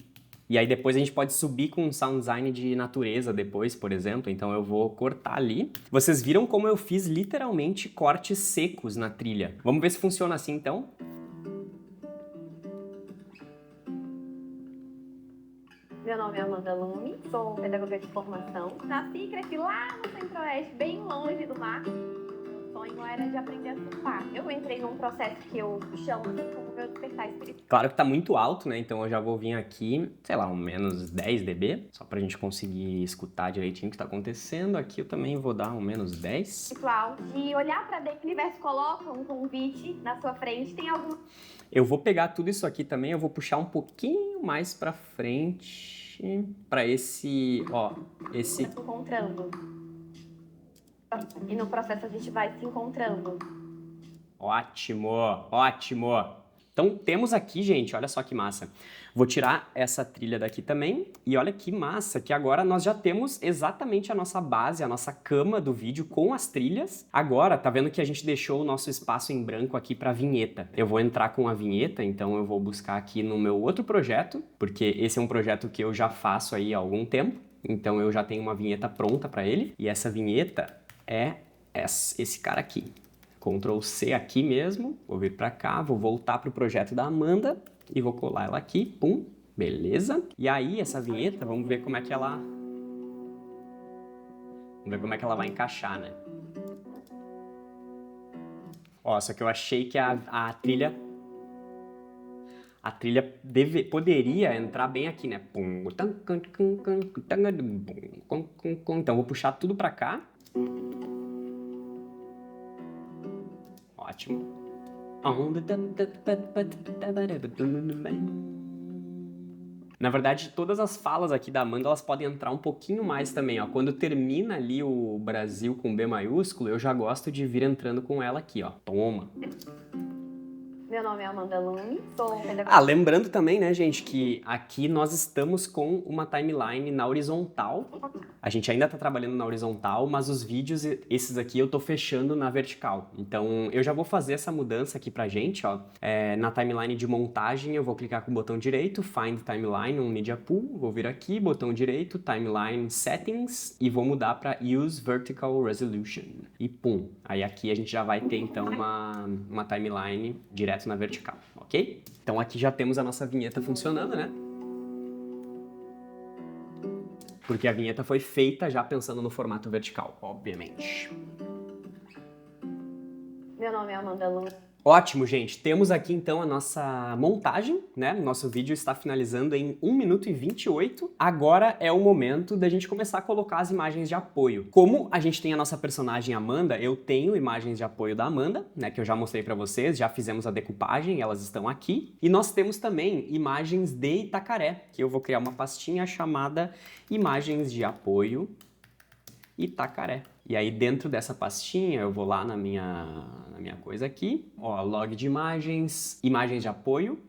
E aí depois a gente pode subir com um sound design de natureza depois, por exemplo. Então eu vou cortar ali. Vocês viram como eu fiz literalmente cortes secos na trilha. Vamos ver se funciona assim, então. Meu nome é Amanda Lume, sou pedagoga de formação. Nasci e cresci lá no Centro-Oeste, bem longe do mar. sonho era de aprender a surfar. Eu entrei num processo que eu chamo assim como meu despertar espiritual. Claro que tá muito alto, né? Então eu já vou vir aqui, sei lá, um menos 10 dB, só pra gente conseguir escutar direitinho o que tá acontecendo. Aqui eu também vou dar um menos 10. De olhar pra dentro, o universo coloca um convite na sua frente, tem alguma... Eu vou pegar tudo isso aqui também, eu vou puxar um pouquinho mais pra frente, pra esse, ó, esse... Se encontrando. E no processo a gente vai se encontrando. Ótimo, ótimo. Então temos aqui, gente, olha só que massa. Vou tirar essa trilha daqui também e olha que massa que agora nós já temos exatamente a nossa base, a nossa cama do vídeo com as trilhas. Agora, tá vendo que a gente deixou o nosso espaço em branco aqui para vinheta. Eu vou entrar com a vinheta, então eu vou buscar aqui no meu outro projeto, porque esse é um projeto que eu já faço aí há algum tempo. Então eu já tenho uma vinheta pronta para ele e essa vinheta é esse cara aqui. Ctrl C aqui mesmo, vou vir para cá, vou voltar para o projeto da Amanda e vou colar ela aqui, pum, beleza. E aí essa vinheta, vamos ver como é que ela... Vamos ver como é que ela vai encaixar, né? Ó, só que eu achei que a trilha poderia entrar bem aqui, né? Então vou puxar tudo para cá. Ótimo. Na verdade, todas as falas aqui da Amanda, elas podem entrar um pouquinho mais também, ó. Quando termina ali o Brasil com B maiúsculo, eu já gosto de vir entrando com ela aqui, ó. Toma. Meu nome é Amanda Lume, sou pedagoga. Lembrando também, né, gente, que aqui nós estamos com uma timeline na horizontal. A gente ainda tá trabalhando na horizontal, mas os vídeos, esses aqui, eu tô fechando na vertical. Então, eu já vou fazer essa mudança aqui pra gente, ó. Na timeline de montagem, eu vou clicar com o botão direito, Find Timeline, um Media Pool. Vou vir aqui, botão direito, Timeline Settings, e vou mudar pra Use Vertical Resolution. E pum. Aí aqui a gente já vai ter, então, uma timeline direto na vertical, ok? Então aqui já temos a nossa vinheta funcionando, né? Porque a vinheta foi feita já pensando no formato vertical, obviamente. Meu nome é Amanda Lume. Ótimo, gente. Temos aqui então a nossa montagem, né? Nosso vídeo está finalizando em 1 minuto e 28. Agora é o momento da gente começar a colocar as imagens de apoio. Como a gente tem a nossa personagem Amanda, eu tenho imagens de apoio da Amanda, né? Que eu já mostrei para vocês, já fizemos a decupagem, elas estão aqui. E nós temos também imagens de Itacaré, que eu vou criar uma pastinha chamada Imagens de Apoio Itacaré. E aí dentro dessa pastinha eu vou lá na minha coisa aqui, ó, log de imagens, imagens de apoio,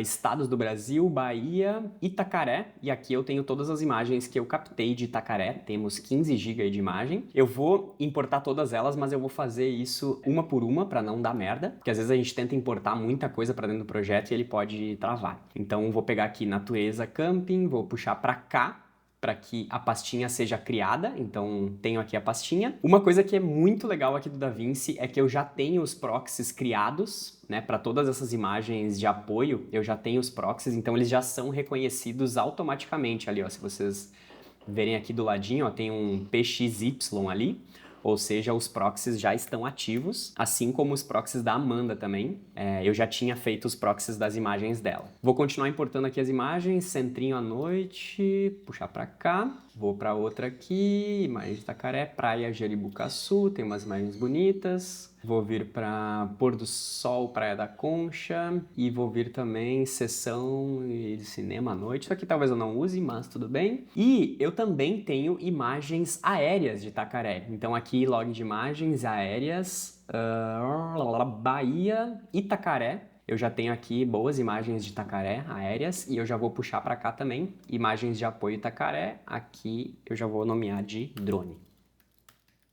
estados do Brasil, Bahia, Itacaré, e aqui eu tenho todas as imagens que eu captei de Itacaré, temos 15 GB de imagem. Eu vou importar todas elas, mas eu vou fazer isso uma por uma para não dar merda, porque às vezes a gente tenta importar muita coisa para dentro do projeto e ele pode travar. Então vou pegar aqui natureza, camping, vou puxar para cá, para que a pastinha seja criada, então tenho aqui a pastinha. Uma coisa que é muito legal aqui do DaVinci é que eu já tenho os proxies criados, né, para todas essas imagens de apoio, eu já tenho os proxies, então eles já são reconhecidos automaticamente ali, ó, se vocês verem aqui do ladinho, ó, tem um PXY ali, ou seja, os proxies já estão ativos, assim como os proxies da Amanda também. Eu já tinha feito os proxies das imagens dela. Vou continuar importando aqui as imagens, centrinho à noite, puxar para cá. Vou para outra aqui, imagem de Itacaré, praia Jeribucaçu, tem umas imagens bonitas. Vou vir para pôr do sol, Praia da Concha, e vou vir também sessão de cinema à noite. Isso aqui talvez eu não use, mas tudo bem. E eu também tenho imagens aéreas de Itacaré. Então aqui, log de imagens aéreas, Bahia, Itacaré. Eu já tenho aqui boas imagens de Itacaré aéreas e eu já vou puxar para cá também imagens de apoio Itacaré. Aqui eu já vou nomear de drone.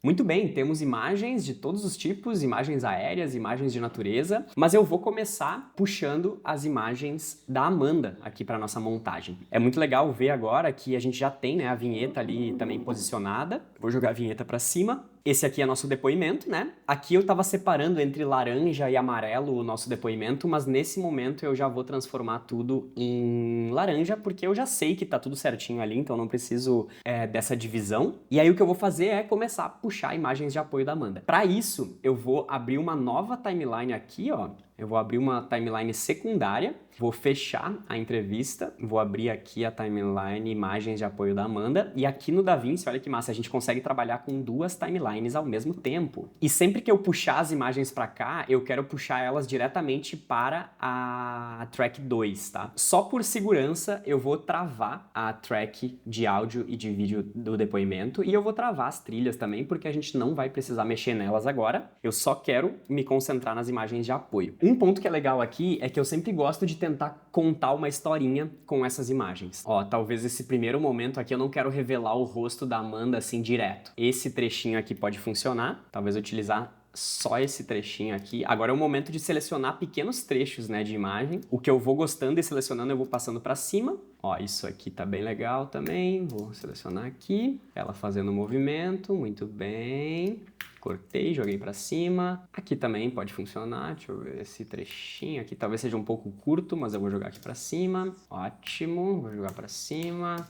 Muito bem, temos imagens de todos os tipos, imagens aéreas, imagens de natureza, mas eu vou começar puxando as imagens da Amanda aqui para nossa montagem. É muito legal ver agora que a gente já tem, né, a vinheta ali também posicionada. Vou jogar a vinheta para cima. Esse aqui é nosso depoimento, né? Aqui eu tava separando entre laranja e amarelo o nosso depoimento, mas nesse momento eu já vou transformar tudo em laranja, porque eu já sei que tá tudo certinho ali, então não preciso dessa divisão. E aí o que eu vou fazer é começar a puxar imagens de apoio da Amanda. Para isso, eu vou abrir uma nova timeline aqui, ó. Eu vou abrir uma timeline secundária, vou fechar a entrevista, vou abrir aqui a timeline imagens de apoio da Amanda, e aqui no DaVinci, olha que massa, a gente consegue trabalhar com duas timelines ao mesmo tempo. E sempre que eu puxar as imagens para cá, eu quero puxar elas diretamente para a track 2, tá? Só por segurança, eu vou travar a track de áudio e de vídeo do depoimento, e eu vou travar as trilhas também, porque a gente não vai precisar mexer nelas agora. Eu só quero me concentrar nas imagens de apoio. Um ponto que é legal aqui é que eu sempre gosto de tentar contar uma historinha com essas imagens. Ó, talvez esse primeiro momento aqui eu não quero revelar o rosto da Amanda assim direto. Esse trechinho aqui pode funcionar, talvez utilizar só esse trechinho aqui. Agora é o momento de selecionar pequenos trechos, né, de imagem. O que eu vou gostando e selecionando eu vou passando para cima. Ó, isso aqui tá bem legal também. Vou selecionar aqui. Ela fazendo o movimento, muito bem. Cortei, joguei pra cima. Aqui também pode funcionar. Deixa eu ver esse trechinho aqui. Talvez seja um pouco curto, mas eu vou jogar aqui pra cima. Ótimo. Vou jogar pra cima. Vou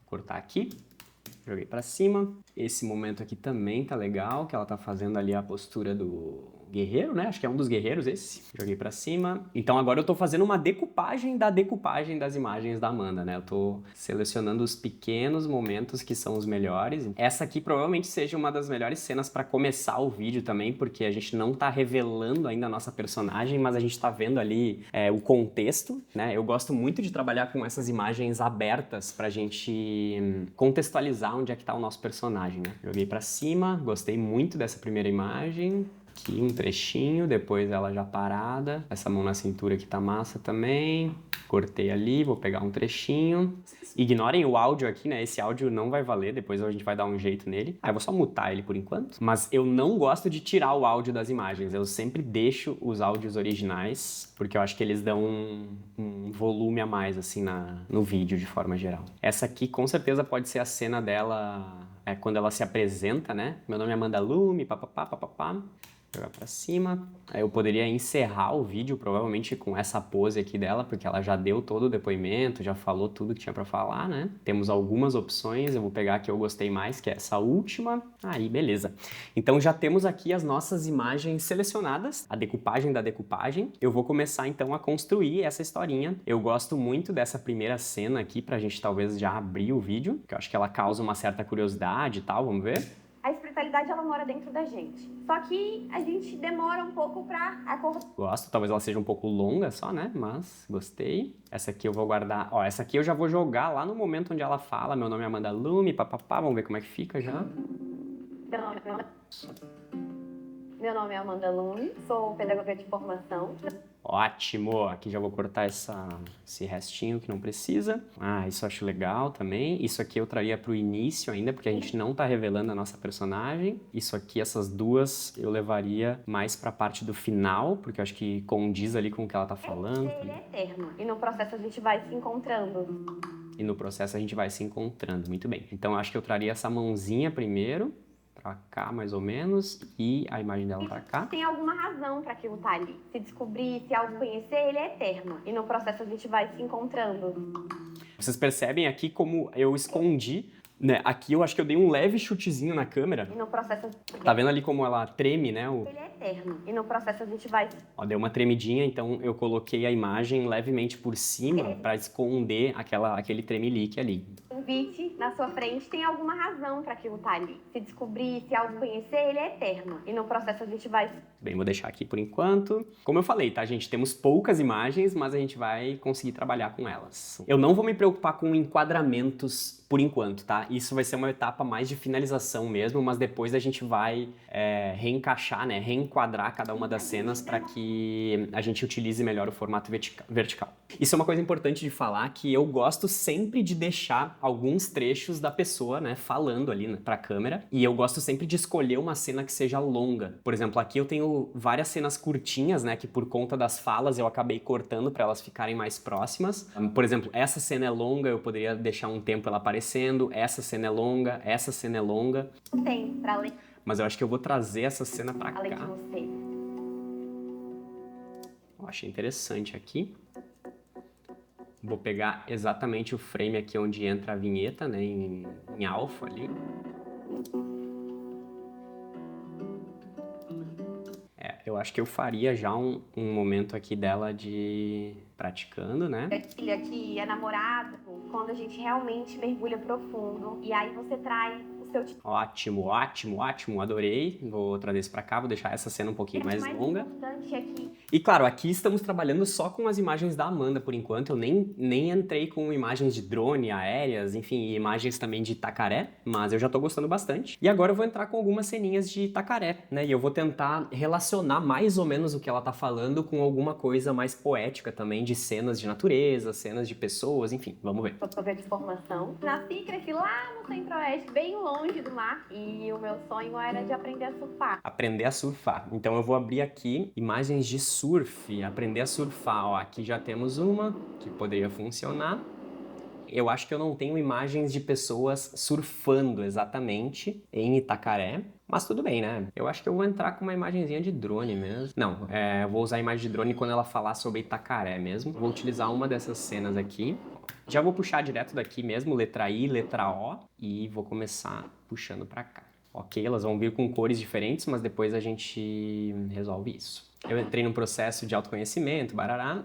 cortar aqui. Joguei pra cima. Esse momento aqui também tá legal, que ela tá fazendo ali a postura do guerreiro, né? Acho que é um dos guerreiros esse. Joguei pra cima. Então agora eu tô fazendo uma decupagem das imagens da Amanda, né? Eu tô selecionando os pequenos momentos que são os melhores. Essa aqui provavelmente seja uma das melhores cenas pra começar o vídeo também, porque a gente não tá revelando ainda a nossa personagem, mas a gente tá vendo ali o contexto, né? Eu gosto muito de trabalhar com essas imagens abertas pra gente contextualizar onde é que tá o nosso personagem, né? Joguei pra cima, gostei muito dessa primeira imagem. Aqui um trechinho, depois ela já parada. Essa mão na cintura aqui tá massa também. Cortei ali, vou pegar um trechinho. Ignorem o áudio aqui, né? Esse áudio não vai valer, depois a gente vai dar um jeito nele. Eu vou só mutar ele por enquanto. Mas eu não gosto de tirar o áudio das imagens. Eu sempre deixo os áudios originais, porque eu acho que eles dão um volume a mais, assim, no vídeo, de forma geral. Essa aqui, com certeza, pode ser a cena dela quando ela se apresenta, né? Meu nome é Amanda Lume, papapá, papapá. Jogar pra cima. Aí eu poderia encerrar o vídeo provavelmente com essa pose aqui dela, porque ela já deu todo o depoimento, já falou tudo que tinha pra falar, né? Temos algumas opções, eu vou pegar a que eu gostei mais, que é essa última. Aí, beleza. Então já temos aqui as nossas imagens selecionadas, a decupagem da decupagem. Eu vou começar então a construir essa historinha. Eu gosto muito dessa primeira cena aqui, pra gente talvez já abrir o vídeo, que eu acho que ela causa uma certa curiosidade e tal, vamos ver? A espiritualidade, ela mora dentro da gente. Só que a gente demora um pouco pra acordar. Gosto, talvez ela seja um pouco longa só, né? Mas gostei. Essa aqui eu vou guardar. Ó, essa aqui eu já vou jogar lá no momento onde ela fala. Meu nome é Amanda Lume, papapá. Vamos ver como é que fica já. Meu nome é Amanda Lume, sou pedagoga de formação. Ótimo! Aqui já vou cortar esse restinho que não precisa. Ah, isso eu acho legal também. Isso aqui eu traria pro início ainda, porque a gente não tá revelando a nossa personagem. Isso aqui, essas duas, eu levaria mais pra parte do final, porque eu acho que condiz ali com o que ela tá falando. Ele é eterno. E no processo a gente vai se encontrando. E no processo a gente vai se encontrando. Muito bem. Então eu acho que eu traria essa mãozinha primeiro. Pra cá, mais ou menos, e a imagem dela pra cá. Tem alguma razão pra aquilo tá ali. Se descobrir, se algo conhecer, ele é eterno. E no processo a gente vai se encontrando. Vocês percebem aqui como eu escondi, né? Aqui eu acho que eu dei um leve chutezinho na câmera. E no processo... Tá vendo ali como ela treme, né? Ele é eterno. E no processo a gente vai... Ó, deu uma tremidinha, então eu coloquei a imagem levemente por cima pra esconder aquele tremelique ali. Convite na sua frente, tem alguma razão para aquilo estar ali. Se descobrir, se algo conhecer, ele é eterno. E no processo a gente vai... Bem, vou deixar aqui por enquanto. Como eu falei, tá, gente? Temos poucas imagens, mas a gente vai conseguir trabalhar com elas. Eu não vou me preocupar com enquadramentos por enquanto, tá? Isso vai ser uma etapa mais de finalização mesmo, mas depois a gente vai reencaixar, né? Reenquadrar cada uma das cenas para que a gente utilize melhor o formato vertical. Isso é uma coisa importante de falar, que eu gosto sempre de deixar alguns trechos da pessoa, né, falando ali pra câmera, e eu gosto sempre de escolher uma cena que seja longa. Por exemplo, aqui eu tenho várias cenas curtinhas, né, que por conta das falas eu acabei cortando para elas ficarem mais próximas. Por exemplo, essa cena é longa, eu poderia deixar um tempo ela aparecendo, essa cena é longa, essa cena é longa. Tem, pra ler. Mas eu acho que eu vou trazer essa cena pra além de cá. você. Eu achei interessante aqui. Vou pegar exatamente o frame aqui onde entra a vinheta, né, em alfa ali. Eu acho que eu faria já um momento aqui dela de praticando, né? Filha que é namorada, quando a gente realmente mergulha profundo e aí você traz o seu Ótimo, ótimo, ótimo, adorei. Vou trazer isso pra cá, vou deixar essa cena um pouquinho mais longa. importante é que E claro, aqui estamos trabalhando só com as imagens da Amanda por enquanto. Eu nem entrei com imagens de drone, aéreas, enfim, e imagens também de Itacaré, mas eu já tô gostando bastante. E agora eu vou entrar com algumas ceninhas de Itacaré, né? E eu vou tentar relacionar mais ou menos o que ela tá falando com alguma coisa mais poética também, de cenas de natureza, cenas de pessoas, enfim, vamos ver. Fotografia de formação. Nasci e cresci lá no Centro-Oeste, bem longe do mar, e o meu sonho era de aprender a surfar. Aprender a surfar. Então eu vou abrir aqui imagens de surf, aprender a surfar. Ó, aqui já temos uma que poderia funcionar. Eu acho que eu não tenho imagens de pessoas surfando exatamente em Itacaré, mas tudo bem, né? Eu acho que eu vou entrar com uma imagenzinha de drone mesmo. Não, eu vou usar a imagem de drone quando ela falar sobre Itacaré mesmo. Vou utilizar uma dessas cenas aqui. Já vou puxar direto daqui mesmo, letra I, letra O, e vou começar puxando pra cá. Ok, elas vão vir com cores diferentes, mas depois a gente resolve isso. Eu entrei num processo de autoconhecimento, barará.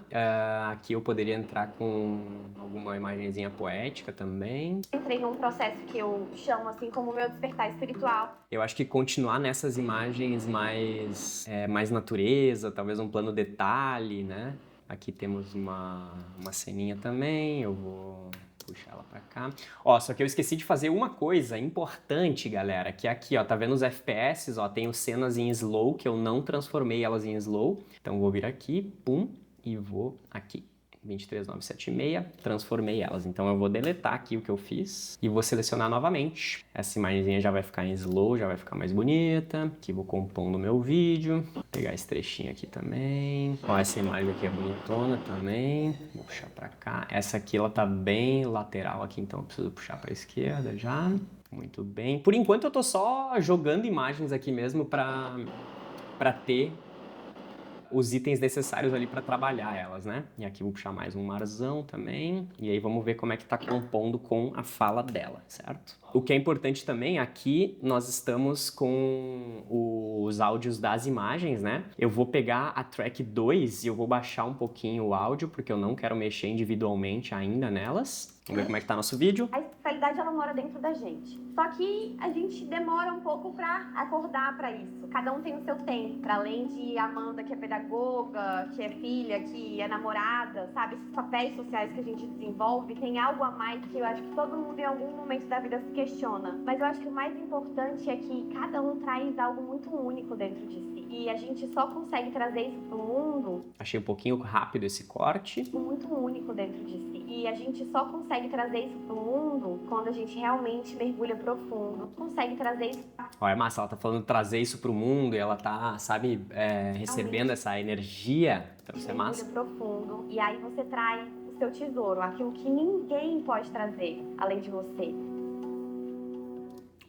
Aqui eu poderia entrar com alguma imagenzinha poética também. Entrei num processo que eu chamo assim como meu despertar espiritual. Eu acho que continuar nessas imagens mais natureza, talvez um plano detalhe, né? Aqui temos uma ceninha também, eu vou puxar ela pra cá. Ó, só que eu esqueci de fazer uma coisa importante, galera, que é aqui, ó, tá vendo os FPS, ó, tenho cenas em slow, que eu não transformei elas em slow. Então vou vir aqui, pum, e vou aqui. 23976, transformei elas. Então eu vou deletar aqui o que eu fiz e vou selecionar novamente. Essa imagenzinha já vai ficar em slow, já vai ficar mais bonita. Aqui vou compondo o meu vídeo. Vou pegar esse trechinho aqui também. Ó, essa imagem aqui é bonitona também. Vou puxar pra cá. Essa aqui, ela tá bem lateral aqui, então eu preciso puxar pra esquerda já. Muito bem. Por enquanto eu tô só jogando imagens aqui mesmo pra ter os itens necessários ali para trabalhar elas, né? E aqui vou puxar mais um marzão também. E aí vamos ver como é que tá compondo com a fala dela, certo? O que é importante também, aqui nós estamos com os áudios das imagens, né? Eu vou pegar a track 2 e eu vou baixar um pouquinho o áudio, porque eu não quero mexer individualmente ainda nelas. Vamos ver como é que tá nosso vídeo. A espiritualidade, ela mora dentro da gente. Só que a gente demora um pouco pra acordar pra isso. Cada um tem o seu tempo. Pra além de Amanda, que é pedagoga, que é filha, que é namorada, sabe? Esses papéis sociais que a gente desenvolve, tem algo a mais que eu acho que todo mundo em algum momento da vida se questiona. Mas eu acho que o mais importante é que cada um traz algo muito único dentro de si. E a gente só consegue trazer isso pro mundo. Achei um pouquinho rápido esse corte. Muito único dentro de si. E a gente só consegue trazer isso pro mundo quando a gente realmente mergulha profundo. Consegue trazer isso. Ó, é massa, ela tá falando trazer isso pro mundo e ela tá, sabe, recebendo essa energia. Então isso é massa. Mergulha profundo. E aí você traz o seu tesouro, aquilo que ninguém pode trazer além de você.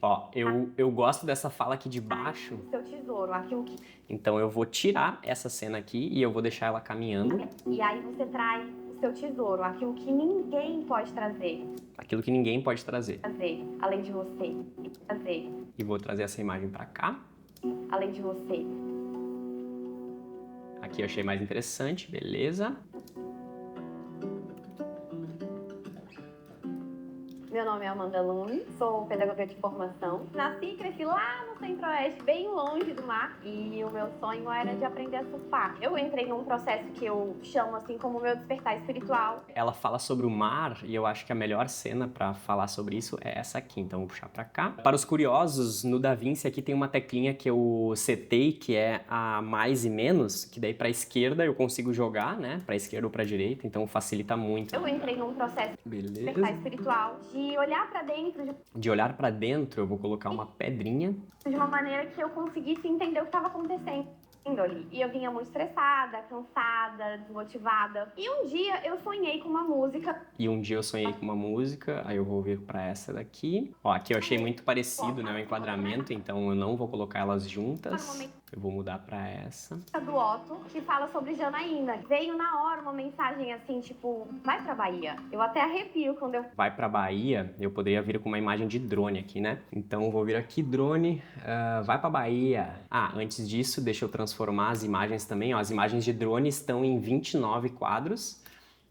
Ó, eu gosto dessa fala aqui de baixo. O seu tesouro, aquilo que. Então eu vou tirar essa cena aqui e eu vou deixar ela caminhando. E aí você traz o seu tesouro, aquilo que ninguém pode trazer. Aquilo que ninguém pode trazer. Além de você. E vou trazer essa imagem pra cá. Além de você. Aqui eu achei mais interessante, beleza. Meu nome é Amanda Lume, sou pedagoga de formação. Nasci e cresci lá no Centro-Oeste, bem longe do mar, e o meu sonho era de aprender a surfar. Eu entrei num processo que eu chamo assim como meu despertar espiritual. Ela fala sobre o mar e eu acho que a melhor cena para falar sobre isso é essa aqui, então vou puxar para cá. Para os curiosos, no DaVinci aqui tem uma teclinha que eu setei, que é a mais e menos, que daí para a esquerda eu consigo jogar, né? Para a esquerda ou para a direita, então facilita muito. Eu entrei num processo de despertar espiritual, de olhar para dentro. De olhar para dentro, eu vou colocar uma pedrinha. De uma maneira que eu conseguisse entender o que estava acontecendo. índole. E eu vinha muito estressada, cansada, desmotivada. E um dia eu sonhei com uma música. Aí eu vou vir pra essa daqui. Ó, aqui eu achei muito parecido, né, o enquadramento, então eu não vou colocar elas juntas. Eu vou mudar pra essa. Do Otto, que fala sobre Janaína. Veio na hora uma mensagem assim, tipo, vai pra Bahia. Eu até arrepio quando eu... Vai pra Bahia, eu poderia vir com uma imagem de drone aqui, né? Então eu vou vir aqui, drone, vai pra Bahia. Ah, antes disso, deixa eu transformar as imagens também. Ó, as imagens de drone estão em 29 quadros.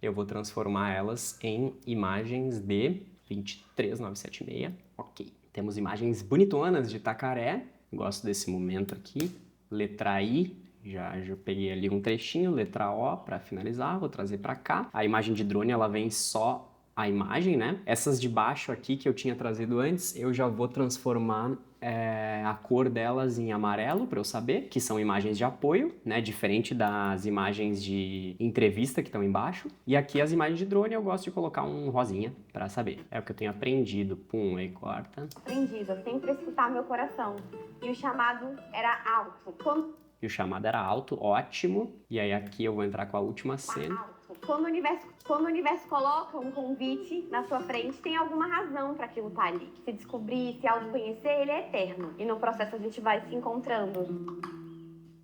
Eu vou transformar elas em imagens de 23976. Ok. Temos imagens bonitonas de Itacaré. Gosto desse momento aqui. Letra I, já peguei ali um trechinho. Letra O para finalizar, vou trazer para cá. A imagem de drone, ela vem só a imagem, né? Essas de baixo aqui que eu tinha trazido antes, eu já vou transformar a cor delas em amarelo para eu saber, que são imagens de apoio, né? Diferente das imagens de entrevista que estão embaixo. E aqui as imagens de drone eu gosto de colocar um rosinha para saber. É o que eu tenho aprendido. Pum, aí corta. Aprendida, sempre escutar meu coração. E o chamado era alto. E o chamado era alto, ótimo. E aí aqui eu vou entrar com a última cena. Quando o universo coloca um convite na sua frente, tem alguma razão para aquilo estar ali. Se descobrir, se autoconhecer, ele é eterno. E no processo a gente vai se encontrando.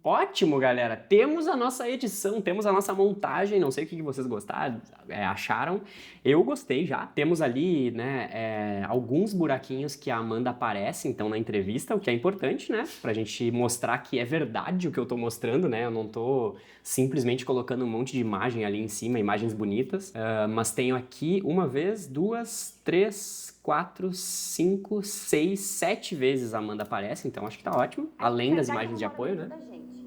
Ótimo, galera! Temos a nossa edição, temos a nossa montagem, não sei o que vocês gostaram, acharam. Eu gostei já. Temos ali, né, alguns buraquinhos que a Amanda aparece, então, na entrevista, o que é importante, né? Pra gente mostrar que é verdade o que eu tô mostrando, né? Eu não tô simplesmente colocando um monte de imagem ali em cima, imagens bonitas. Mas tenho aqui uma vez, duas, três, 4, 5, 6, 7 vezes a Amanda aparece, então acho que tá ótimo. Além das imagens de apoio, né?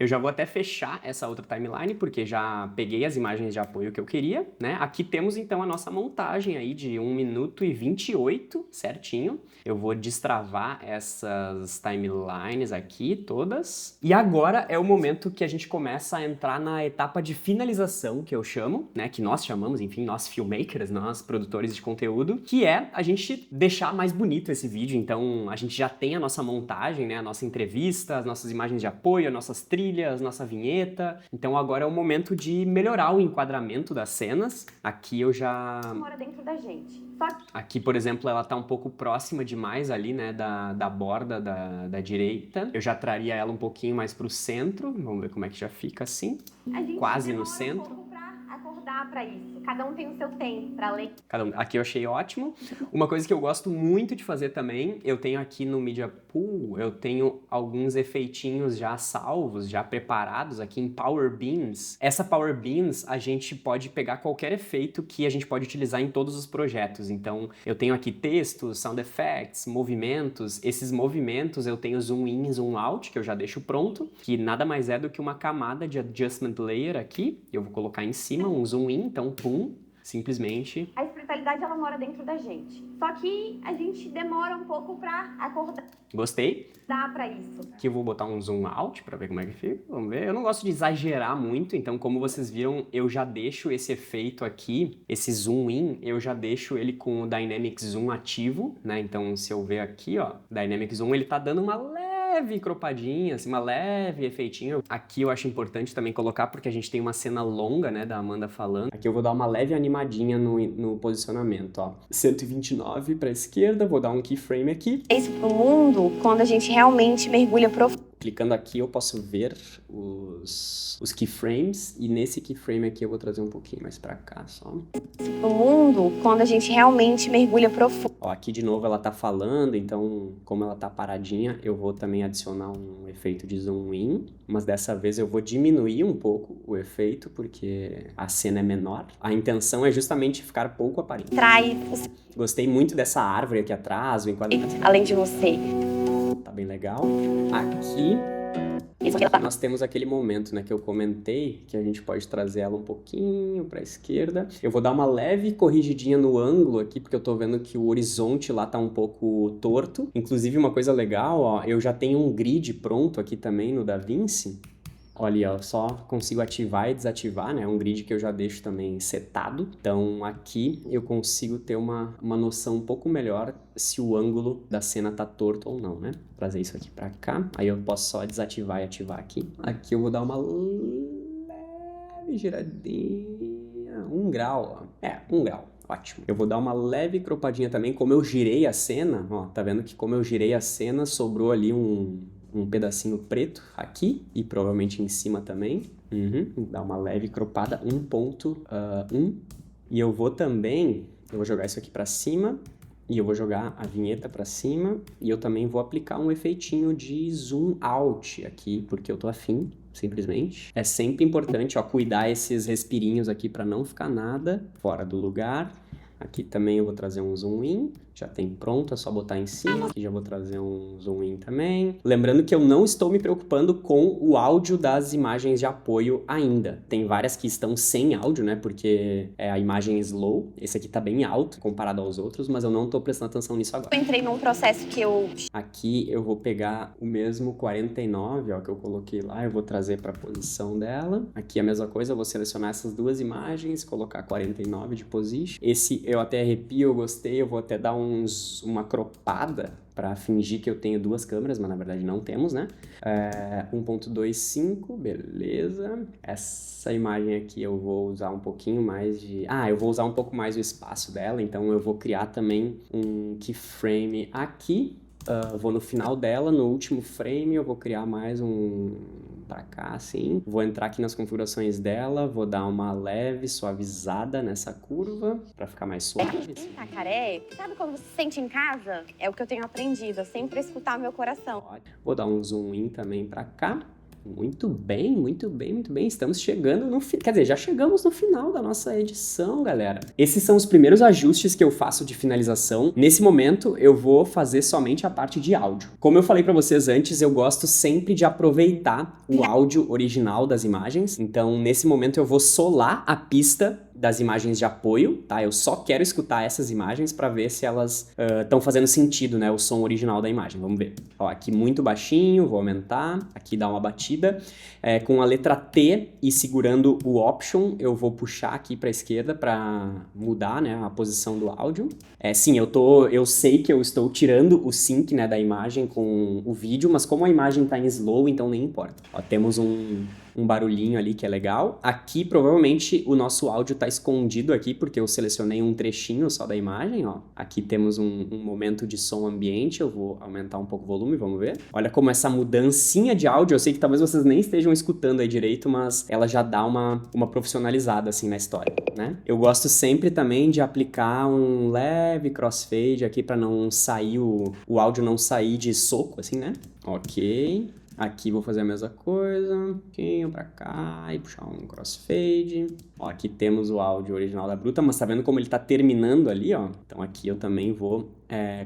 Eu já vou até fechar essa outra timeline, porque já peguei as imagens de apoio que eu queria, né? Aqui temos, então, a nossa montagem aí de 1 minuto e 28, certinho. Eu vou destravar essas timelines aqui, todas. E agora é o momento que a gente começa a entrar na etapa de finalização, que eu chamo, né? Que nós chamamos, enfim, nós filmmakers, nós produtores de conteúdo, que é a gente deixar mais bonito esse vídeo. Então, a gente já tem a nossa montagem, né? A nossa entrevista, as nossas imagens de apoio, as nossas trilhas, nossa vinheta. Então agora é o momento de melhorar o enquadramento das cenas. Aqui eu já... mora dentro da gente. Aqui, por exemplo, ela tá um pouco próxima demais ali, né, da borda da direita. Eu já traria ela um pouquinho mais pro centro. Vamos ver como é que já fica assim. Quase no centro. Acordar para isso. Cada um tem o seu tempo para ler. Aqui eu achei ótimo. Uma coisa que eu gosto muito de fazer também, eu tenho aqui no Media Pool, eu tenho alguns efeitinhos já salvos, já preparados aqui em Power Beans. Essa Power Beans, a gente pode pegar qualquer efeito que a gente pode utilizar em todos os projetos. Então, eu tenho aqui textos, sound effects, movimentos. Esses movimentos eu tenho zoom in, zoom out, que eu já deixo pronto, que nada mais é do que uma camada de adjustment layer aqui. Eu vou colocar em cima um zoom in, então pum, simplesmente. A espiritualidade, ela mora dentro da gente. Só que a gente demora um pouco pra acordar. Gostei? Dá pra isso. Aqui eu vou botar um zoom out pra ver como é que fica. Vamos ver. Eu não gosto de exagerar muito, então como vocês viram, eu já deixo esse efeito aqui, esse zoom in, eu já deixo ele com o Dynamic Zoom ativo, né? Então se eu ver aqui, ó, Dynamic Zoom, ele tá dando uma leve cropadinha, assim, uma leve efeitinho. Aqui eu acho importante também colocar, porque a gente tem uma cena longa, né, da Amanda falando. Aqui eu vou dar uma leve animadinha no posicionamento, ó. 129 pra esquerda, vou dar um keyframe aqui. Esse pro mundo, quando a gente realmente mergulha profundo. Clicando aqui eu posso ver os keyframes, e nesse keyframe aqui eu vou trazer um pouquinho mais pra cá só. O mundo, quando a gente realmente mergulha profundo. Ó, aqui de novo ela tá falando, então como ela tá paradinha, eu vou também adicionar um efeito de zoom in, mas dessa vez eu vou diminuir um pouco o efeito, porque a cena é menor. A intenção é justamente ficar pouco aparente. Gostei muito dessa árvore aqui atrás, o enquadramento. Além de você. Tá bem legal. Aqui nós temos aquele momento, né, que eu comentei, que a gente pode trazer ela um pouquinho para a esquerda. Eu vou dar uma leve corrigidinha no ângulo aqui, porque eu tô vendo que o horizonte lá tá um pouco torto. Inclusive, uma coisa legal, ó, eu já tenho um grid pronto aqui também no DaVinci. Olha, eu só consigo ativar e desativar, né? É um grid que eu já deixo também setado. Então aqui eu consigo ter uma noção um pouco melhor se o ângulo da cena tá torto ou não, né? Vou trazer isso aqui pra cá. Aí eu posso só desativar e ativar aqui. Aqui eu vou dar uma leve giradinha. 1 grau, ó. 1 grau. Ótimo. Eu vou dar uma leve cropadinha também. Como eu girei a cena, ó, tá vendo que como eu girei a cena, sobrou ali um pedacinho preto aqui e provavelmente em cima também. Dá uma leve cropada, 1.1. E eu vou jogar isso aqui pra cima e eu vou jogar a vinheta pra cima e eu também vou aplicar um efeitinho de zoom out aqui, porque eu tô afim, simplesmente. É sempre importante, ó, cuidar esses respirinhos aqui pra não ficar nada fora do lugar. Aqui também eu vou trazer um zoom in, já tem pronto, é só botar em cima. Aqui já vou trazer um zoom in também. Lembrando que eu não estou me preocupando com o áudio das imagens de apoio ainda. Tem várias que estão sem áudio, né, porque é a imagem slow. Esse aqui tá bem alto comparado aos outros, mas eu não tô prestando atenção nisso agora. Eu entrei num processo que eu... Aqui eu vou pegar o mesmo 49, ó, que eu coloquei lá, eu vou trazer para a posição dela. Aqui a mesma coisa, eu vou selecionar essas duas imagens, colocar 49 de position. Esse eu até arrepio, eu gostei, eu vou até dar uma cropada para fingir que eu tenho duas câmeras, mas na verdade não temos, né? 1.25, beleza. Essa imagem aqui eu vou usar um pouquinho mais de... eu vou usar um pouco mais o espaço dela, então eu vou criar também um keyframe aqui. Vou no final dela, no último frame, eu vou criar mais um pra cá, assim. Vou entrar aqui nas configurações dela, vou dar uma leve suavizada nessa curva, pra ficar mais suave. Em Itacaré, sabe quando você se sente em casa? É o que eu tenho aprendido, é sempre escutar o meu coração. Vou dar um zoom in também pra cá. Muito bem, muito bem, muito bem. Estamos chegando no final. Quer dizer, já chegamos no final da nossa edição, galera. Esses são os primeiros ajustes que eu faço de finalização. Nesse momento, eu vou fazer somente a parte de áudio. Como eu falei pra vocês antes, eu gosto sempre de aproveitar o áudio original das imagens. Então, nesse momento, eu vou solar a pista das imagens de apoio, tá? Eu só quero escutar essas imagens para ver se elas estão fazendo sentido, né? O som original da imagem. Vamos ver. Ó, aqui muito baixinho, vou aumentar. Aqui dá uma batida. Com a letra T e segurando o Option, eu vou puxar aqui para a esquerda para mudar, né, a posição do áudio. Sim, eu sei que eu estou tirando o sync, né, da imagem com o vídeo, mas como a imagem tá em slow, então nem importa. Ó, temos um barulhinho ali que é legal. Aqui, provavelmente, o nosso áudio tá escondido aqui, porque eu selecionei um trechinho só da imagem, ó. Aqui temos um momento de som ambiente, eu vou aumentar um pouco o volume, vamos ver. Olha como essa mudancinha de áudio, eu sei que talvez vocês nem estejam escutando aí direito, mas ela já dá uma profissionalizada, assim, na história, né? Eu gosto sempre também de aplicar um leve crossfade aqui para não sair o áudio não sair de soco, assim, né? Ok. Aqui vou fazer a mesma coisa, um pouquinho pra cá e puxar um crossfade. Ó, aqui temos o áudio original da Bruta, mas tá vendo como ele tá terminando ali, ó? Então aqui eu também vou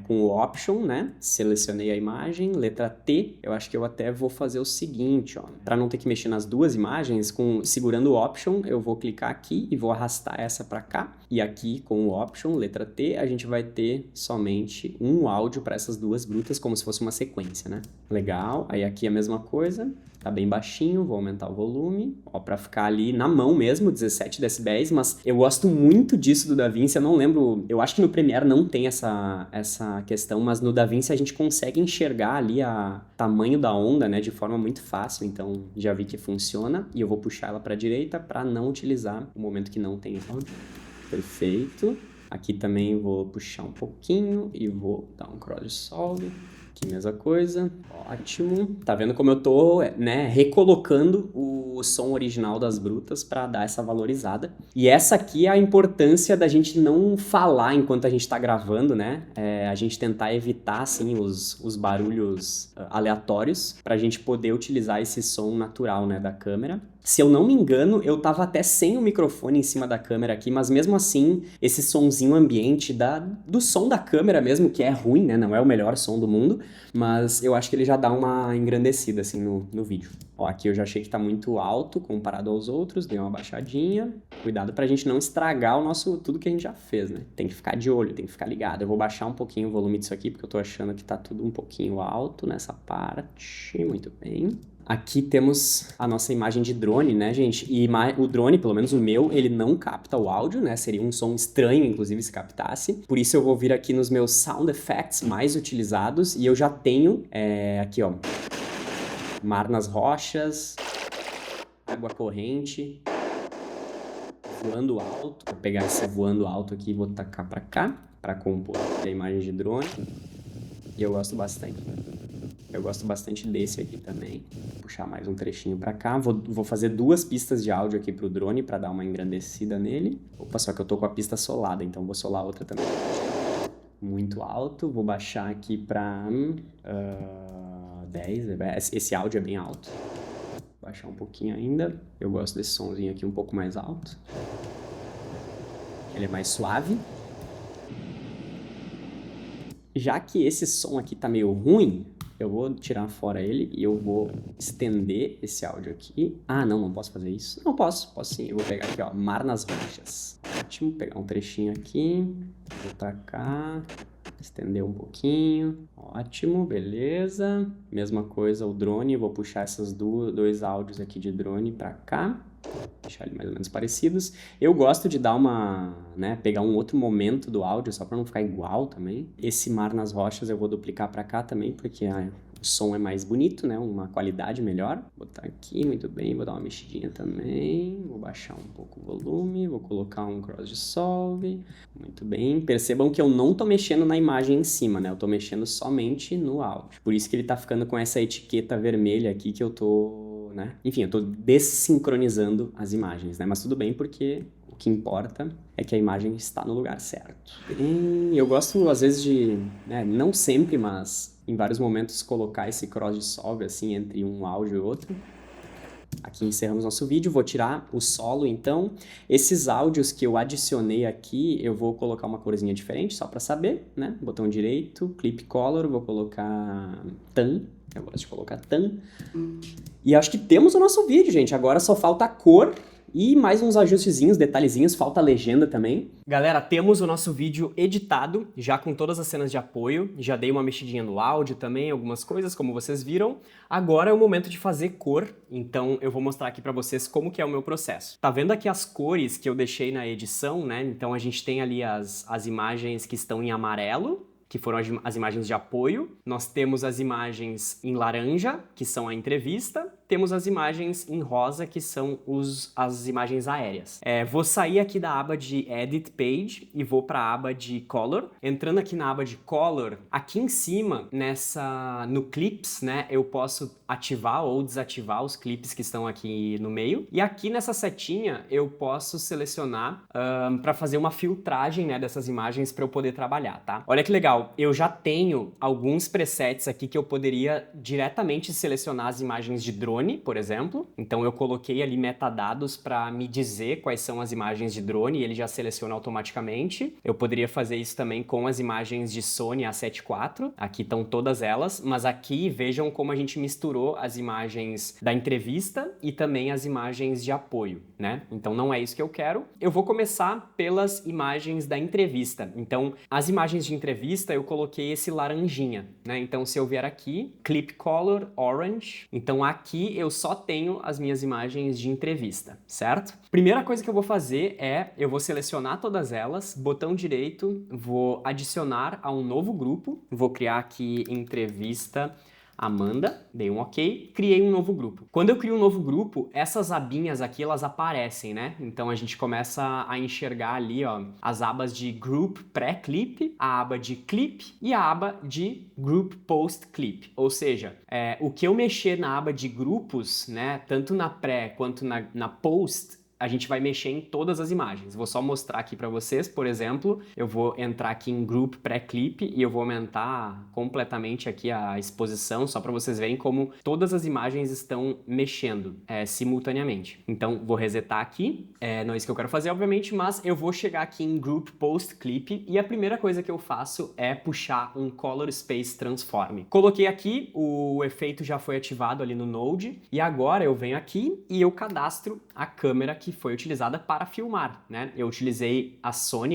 com o Option, né? Selecionei a imagem, letra T. Eu acho que eu até vou fazer o seguinte, ó. Pra não ter que mexer nas duas imagens, segurando o Option, eu vou clicar aqui e vou arrastar essa pra cá. E aqui com o Option, letra T, a gente vai ter somente um áudio para essas duas brutas, como se fosse uma sequência, né? Legal. Aí aqui a mesma coisa. Tá bem baixinho, vou aumentar o volume, ó, pra ficar ali na mão mesmo, 17 decibéis, mas eu gosto muito disso do DaVinci, eu não lembro, eu acho que no Premiere não tem essa questão, mas no DaVinci a gente consegue enxergar ali o tamanho da onda, né, de forma muito fácil, então já vi que funciona, e eu vou puxar ela pra direita pra não utilizar o momento que não tem áudio. Perfeito. Aqui também vou puxar um pouquinho e vou dar um cross solve. Aqui mesma coisa, ótimo. Tá vendo como eu tô, né, recolocando o som original das brutas para dar essa valorizada. E essa aqui é a importância da gente não falar enquanto a gente tá gravando, né? A gente tentar evitar, assim, os barulhos aleatórios pra gente poder utilizar esse som natural, né, da câmera. Se eu não me engano, eu tava até sem o microfone em cima da câmera aqui, mas mesmo assim, esse sonzinho ambiente do som da câmera mesmo, que é ruim, né? Não é o melhor som do mundo, mas eu acho que ele já dá uma engrandecida, assim, no vídeo. Ó, aqui eu já achei que tá muito alto comparado aos outros, dei uma baixadinha. Cuidado pra gente não estragar tudo que a gente já fez, né? Tem que ficar de olho, tem que ficar ligado. Eu vou baixar um pouquinho o volume disso aqui, porque eu tô achando que tá tudo um pouquinho alto nessa parte. Muito bem. Aqui temos a nossa imagem de drone, né, gente? E o drone, pelo menos o meu, ele não capta o áudio, né? Seria um som estranho, inclusive, se captasse. Por isso eu vou vir aqui nos meus sound effects mais utilizados e eu já tenho aqui, ó, mar nas rochas, água corrente, voando alto. Vou pegar esse voando alto aqui e vou tacar pra cá, pra compor a imagem de drone. E eu gosto bastante. Eu gosto bastante desse aqui também. Vou puxar mais um trechinho pra cá. Vou fazer 2 pistas de áudio aqui pro drone pra dar uma engrandecida nele. Opa, só que eu tô com a pista solada, então vou solar outra também. Muito alto. Vou baixar aqui pra 10. Esse áudio é bem alto. Vou baixar um pouquinho ainda. Eu gosto desse somzinho aqui um pouco mais alto. Ele é mais suave. Já que esse som aqui tá meio ruim, eu vou tirar fora ele e eu vou estender esse áudio aqui. Ah, não posso fazer isso. Não, posso sim. Eu vou pegar aqui, ó, mar nas rochas. Ótimo, pegar um trechinho aqui, vou tacar, estender um pouquinho. Ótimo, beleza. Mesma coisa o drone, vou puxar esses 2 áudios aqui de drone pra cá. Deixar eles mais ou menos parecidos. Eu gosto de dar pegar um outro momento do áudio, só para não ficar igual também. Esse mar nas rochas eu vou duplicar para cá também, porque o som é mais bonito, né? Uma qualidade melhor. Vou botar aqui, muito bem. Vou dar uma mexidinha também. Vou baixar um pouco o volume. Vou colocar um cross dissolve. Muito bem. Percebam que eu não tô mexendo na imagem em cima, né? Eu tô mexendo somente no áudio. Por isso que ele tá ficando com essa etiqueta vermelha aqui que eu tô... Enfim, eu tô desincronizando as imagens, né? Mas tudo bem, porque o que importa é que a imagem está no lugar certo. Eu gosto, às vezes, de... não sempre, mas em vários momentos, colocar esse cross dissolve, assim, entre um áudio e outro. Aqui encerramos nosso vídeo. Vou tirar o solo, então. Esses áudios que eu adicionei aqui, eu vou colocar uma corzinha diferente, só para saber, né? Botão direito, Clip Color, vou colocar TAN. Eu gosto de colocar TAN. E acho que temos o nosso vídeo, gente. Agora só falta a cor e mais uns ajustezinhos, detalhezinhos. Falta a legenda também. Galera, temos o nosso vídeo editado, já com todas as cenas de apoio. Já dei uma mexidinha no áudio também, algumas coisas, como vocês viram. Agora é o momento de fazer cor, então eu vou mostrar aqui pra vocês como que é o meu processo. Tá vendo aqui as cores que eu deixei na edição, né? Então a gente tem ali as imagens que estão em amarelo, que foram as imagens de apoio. Nós temos as imagens em laranja, que são a entrevista. Temos as imagens em rosa, que são as imagens aéreas. Vou sair aqui da aba de Edit Page e vou para a aba de Color. Entrando aqui na aba de Color, aqui em cima, no Clips, né, eu posso ativar ou desativar os clipes que estão aqui no meio. E aqui nessa setinha, eu posso selecionar para fazer uma filtragem, né, dessas imagens para eu poder trabalhar, tá? Olha que legal, eu já tenho alguns presets aqui que eu poderia diretamente selecionar as imagens de drone, por exemplo. Então eu coloquei ali metadados para me dizer quais são as imagens de drone e ele já seleciona automaticamente. Eu poderia fazer isso também com as imagens de Sony A7 IV. Aqui estão todas elas, mas aqui vejam como a gente misturou as imagens da entrevista e também as imagens de apoio, né? Então não é isso que eu quero. Eu vou começar pelas imagens da entrevista. Então as imagens de entrevista eu coloquei esse laranjinha, né? Então se eu vier aqui, Clip Color Orange, então aqui eu só tenho as minhas imagens de entrevista, certo? Primeira coisa que eu vou fazer eu vou selecionar todas elas, botão direito, vou adicionar a um novo grupo, vou criar aqui entrevista Amanda, dei um ok, criei um novo grupo. Quando eu crio um novo grupo, essas abinhas aqui, elas aparecem, né? Então a gente começa a enxergar ali, ó, as abas de Group Pré-Clip, a aba de Clip e a aba de Group Post-Clip. Ou seja, o que eu mexer na aba de grupos, né, tanto na pré quanto na post, a gente vai mexer em todas as imagens. Vou só mostrar aqui para vocês, por exemplo, eu vou entrar aqui em Group Pré-Clip e eu vou aumentar completamente aqui a exposição, só para vocês verem como todas as imagens estão mexendo simultaneamente. Então, vou resetar aqui, não é isso que eu quero fazer, obviamente, mas eu vou chegar aqui em Group Post-Clip e a primeira coisa que eu faço é puxar um Color Space Transform. Coloquei aqui, o efeito já foi ativado ali no Node e agora eu venho aqui e eu cadastro a câmera que foi utilizada para filmar, né? Eu utilizei a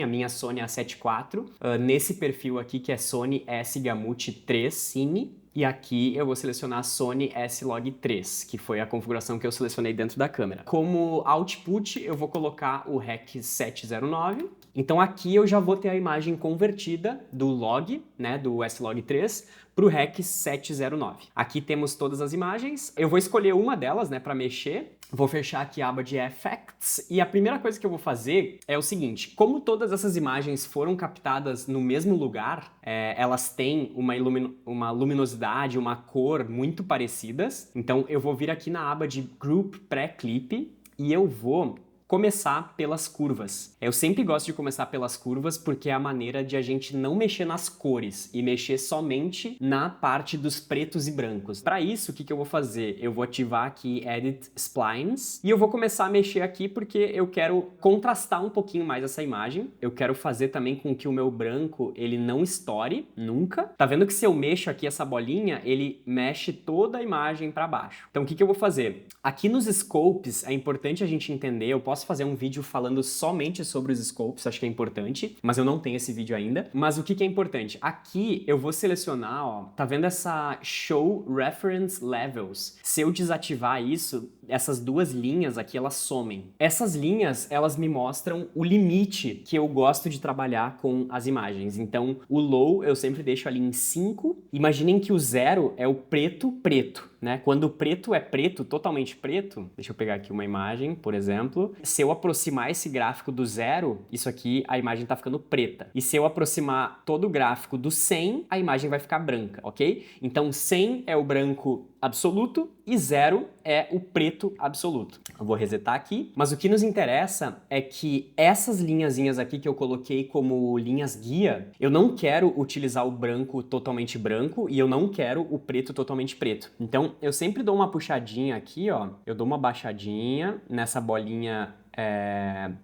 minha Sony A7 IV, nesse perfil aqui que é Sony S-Gamut 3 Cine, E aqui eu vou selecionar a Sony S-Log3, que foi a configuração que eu selecionei dentro da câmera. Como output, eu vou colocar o REC 709. Então aqui eu já vou ter a imagem convertida do log, né, do S-Log3, para o REC 709. Aqui temos todas as imagens. Eu vou escolher uma delas, né, para mexer. Vou fechar aqui a aba de Effects e a primeira coisa que eu vou fazer é o seguinte: como todas essas imagens foram captadas no mesmo lugar, elas têm uma luminosidade, uma cor muito parecidas, então eu vou vir aqui na aba de Group Pré-Clip e eu vou começar pelas curvas. Eu sempre gosto de começar pelas curvas porque é a maneira de a gente não mexer nas cores e mexer somente na parte dos pretos e brancos. Para isso, o que eu vou fazer? Eu vou ativar aqui Edit Splines e eu vou começar a mexer aqui porque eu quero contrastar um pouquinho mais essa imagem. Eu quero fazer também com que o meu branco ele não estoure nunca. Tá vendo que se eu mexo aqui essa bolinha, ele mexe toda a imagem para baixo. Então o que eu vou fazer? Aqui nos scopes é importante a gente entender, eu posso fazer um vídeo falando somente sobre os scopes, acho que é importante, mas eu não tenho esse vídeo ainda. Mas o que é importante? Aqui eu vou selecionar, ó, tá vendo essa Show Reference Levels? Se eu desativar isso, essas duas linhas aqui, elas somem. Essas linhas, elas me mostram o limite que eu gosto de trabalhar com as imagens. Então, o Low eu sempre deixo ali em 5. Imaginem que o 0 é o preto, né? Quando o preto é preto, totalmente preto, deixa eu pegar aqui uma imagem, por exemplo. Se eu aproximar esse gráfico do 0, isso aqui, a imagem tá ficando preta. E se eu aproximar todo o gráfico do 100, a imagem vai ficar branca, ok? Então 100 é o branco absoluto e 0 é o preto absoluto. Eu vou resetar aqui, mas o que nos interessa é que essas linhazinhas aqui que eu coloquei como linhas guia, eu não quero utilizar o branco totalmente branco e eu não quero o preto totalmente preto. Então eu sempre dou uma puxadinha aqui, ó, eu dou uma baixadinha nessa bolinha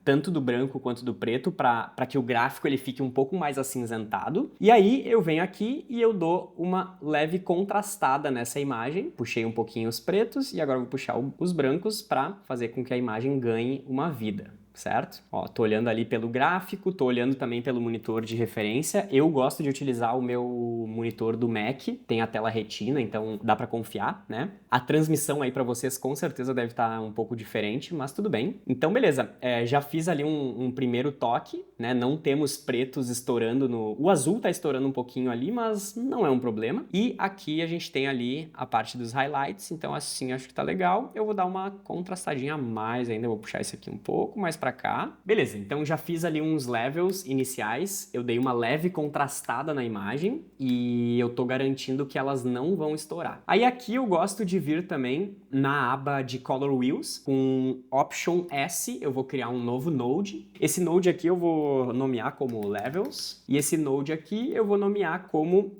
tanto do branco quanto do preto para que o gráfico ele fique um pouco mais acinzentado. E aí eu venho aqui e eu dou uma leve contrastada nessa imagem. Puxei um pouquinho os pretos e agora vou puxar os brancos para fazer com que a imagem ganhe uma vida. Certo? Ó, tô olhando ali pelo gráfico, tô olhando também pelo monitor de referência. Eu gosto de utilizar o meu monitor do Mac, tem a tela retina, então dá pra confiar, né? A transmissão aí pra vocês com certeza deve estar um pouco diferente, mas tudo bem. Então, beleza, já fiz ali um primeiro toque, né? Não temos pretos estourando O azul tá estourando um pouquinho ali, mas não é um problema. E aqui a gente tem ali a parte dos highlights, então assim acho que tá legal. Eu vou dar uma contrastadinha a mais ainda, vou puxar isso aqui um pouco mais pra cá. Beleza, então já fiz ali uns levels iniciais, eu dei uma leve contrastada na imagem e eu tô garantindo que elas não vão estourar. Aí aqui eu gosto de vir também na aba de Color Wheels, com Option S, eu vou criar um novo node. Esse node aqui eu vou nomear como Levels e esse node aqui eu vou nomear como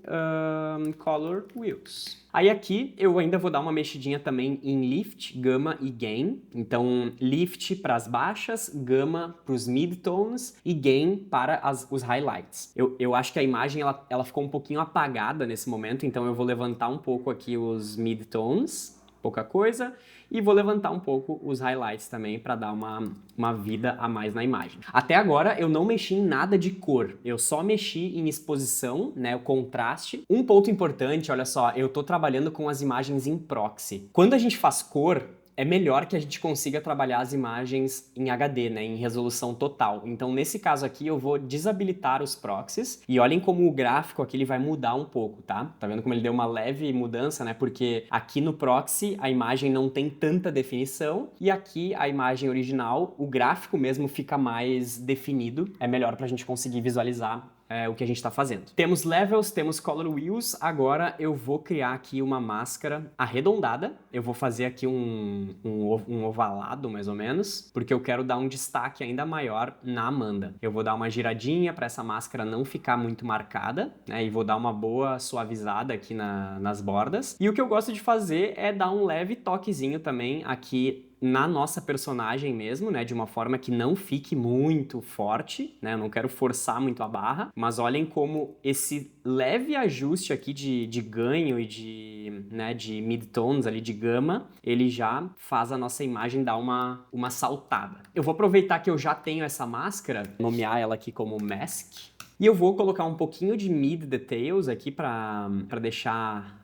Color Wheels. Aí aqui eu ainda vou dar uma mexidinha também em Lift, Gama e Gain. Então Lift para as baixas, Gama para os midtones e Gain para os highlights. Eu acho que a imagem ela ficou um pouquinho apagada nesse momento, então eu vou levantar um pouco aqui os midtones, pouca coisa, e vou levantar um pouco os highlights também para dar uma vida a mais na imagem. Até agora eu não mexi em nada de cor, eu só mexi em exposição, né, o contraste. Um ponto importante, olha só, eu tô trabalhando com as imagens em proxy. Quando a gente faz cor, é melhor que a gente consiga trabalhar as imagens em HD, né, em resolução total. Então, nesse caso aqui, eu vou desabilitar os proxies e olhem como o gráfico aqui ele vai mudar um pouco, tá? Tá vendo como ele deu uma leve mudança, né? Porque aqui no proxy a imagem não tem tanta definição e aqui a imagem original, o gráfico mesmo fica mais definido. É melhor pra gente conseguir visualizar o que a gente está fazendo. Temos levels, temos color wheels, agora eu vou criar aqui uma máscara arredondada, eu vou fazer aqui um ovalado mais ou menos, porque eu quero dar um destaque ainda maior na Amanda. Eu vou dar uma giradinha para essa máscara não ficar muito marcada, né, e vou dar uma boa suavizada aqui nas bordas. E o que eu gosto de fazer é dar um leve toquezinho também aqui na nossa personagem mesmo, né, de uma forma que não fique muito forte, né, eu não quero forçar muito a barra, mas olhem como esse leve ajuste aqui de ganho e de midtones ali, de gama, ele já faz a nossa imagem dar uma saltada. Eu vou aproveitar que eu já tenho essa máscara, nomear ela aqui como Mask, e eu vou colocar um pouquinho de mid details aqui para deixar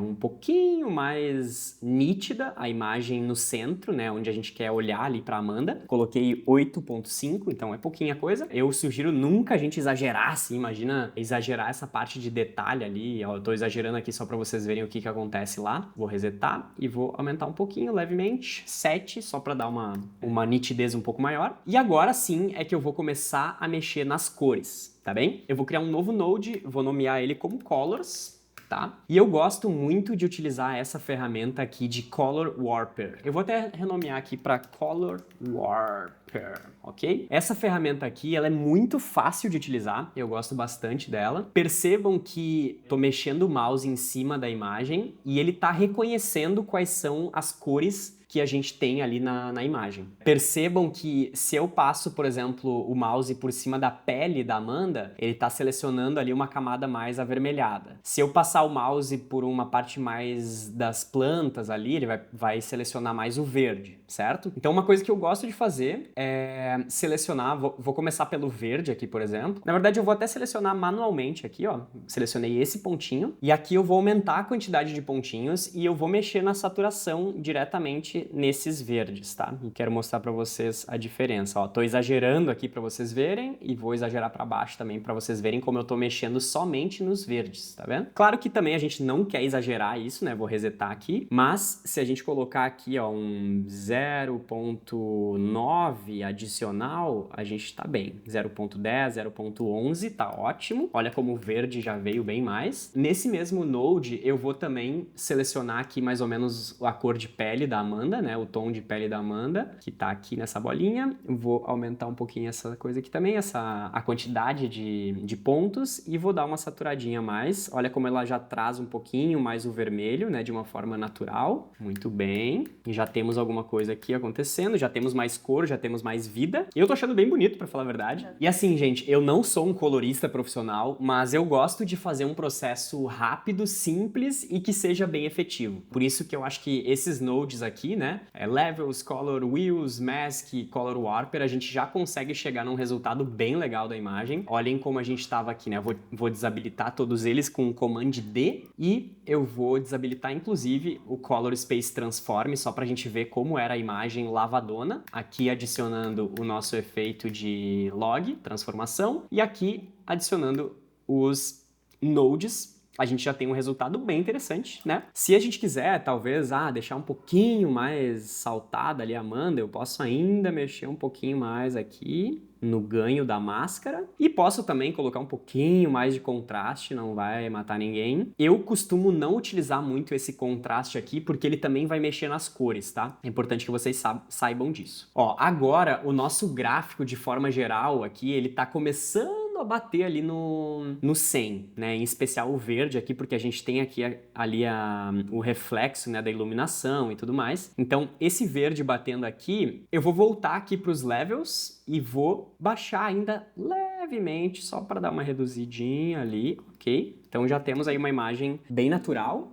um pouquinho mais nítida a imagem no centro, né, onde a gente quer olhar ali para Amanda. Coloquei 8.5, então é pouquinha coisa. Eu sugiro nunca a gente exagerar assim, imagina exagerar essa parte de detalhe ali. Ó, eu tô exagerando aqui só para vocês verem o que acontece lá. Vou resetar e vou aumentar um pouquinho, levemente, 7, só para dar uma nitidez um pouco maior. E agora sim é que eu vou começar a mexer nas cores, tá bem? Eu vou criar um novo node, vou nomear ele como Colors, tá? E eu gosto muito de utilizar essa ferramenta aqui de Color Warper. Eu vou até renomear aqui para Color Warper, ok? Essa ferramenta aqui, ela é muito fácil de utilizar, eu gosto bastante dela. Percebam que tô mexendo o mouse em cima da imagem e ele tá reconhecendo quais são as cores que a gente tem ali na imagem. Percebam que se eu passo, por exemplo, o mouse por cima da pele da Amanda, ele está selecionando ali uma camada mais avermelhada. Se eu passar o mouse por uma parte mais das plantas ali, ele vai selecionar mais o verde, certo? Então uma coisa que eu gosto de fazer é selecionar, vou começar pelo verde aqui, por exemplo. Na verdade eu vou até selecionar manualmente aqui, ó. Selecionei esse pontinho e aqui eu vou aumentar a quantidade de pontinhos e eu vou mexer na saturação diretamente nesses verdes, tá? E quero mostrar para vocês a diferença, ó. Tô exagerando aqui para vocês verem e vou exagerar para baixo também para vocês verem como eu tô mexendo somente nos verdes, tá vendo? Claro que também a gente não quer exagerar isso, né? Vou resetar aqui, mas se a gente colocar aqui, ó, um 0.9 adicional, a gente tá bem. 0.10, 0.11, tá ótimo. Olha como o verde já veio bem mais. Nesse mesmo node, eu vou também selecionar aqui mais ou menos a cor de pele da Amanda, né, o tom de pele da Amanda, que tá aqui nessa bolinha. Eu vou aumentar um pouquinho essa coisa aqui também, a quantidade de pontos, e vou dar uma saturadinha a mais. Olha como ela já traz um pouquinho mais o vermelho, né, de uma forma natural. Muito bem. E já temos alguma coisa aqui acontecendo, já temos mais cor, já temos mais vida. E eu tô achando bem bonito, pra falar a verdade. E assim, gente, eu não sou um colorista profissional, mas eu gosto de fazer um processo rápido, simples e que seja bem efetivo. Por isso que eu acho que esses nodes aqui, né, Levels, Color Wheels, Mask, Color Warper, a gente já consegue chegar num resultado bem legal da imagem. Olhem como a gente estava aqui, né, vou desabilitar todos eles com o Command D e eu vou desabilitar inclusive o Color Space Transform, só pra gente ver como era a imagem lavadona. Aqui adicionando o nosso efeito de log, transformação, e aqui adicionando os nodes. A gente já tem um resultado bem interessante, né? Se a gente quiser, talvez, deixar um pouquinho mais saltada ali a Amanda, eu posso ainda mexer um pouquinho mais aqui no ganho da máscara e posso também colocar um pouquinho mais de contraste, não vai matar ninguém. Eu costumo não utilizar muito esse contraste aqui porque ele também vai mexer nas cores, tá? É importante que vocês saibam disso. Ó, agora o nosso gráfico de forma geral aqui, ele tá começando a bater ali no 100, né? Em especial o verde aqui, porque a gente tem aqui o reflexo, né, da iluminação e tudo mais. Então, esse verde batendo aqui, eu vou voltar aqui para os levels e vou baixar ainda levemente, só para dar uma reduzidinha ali, ok? Então já temos aí uma imagem bem natural.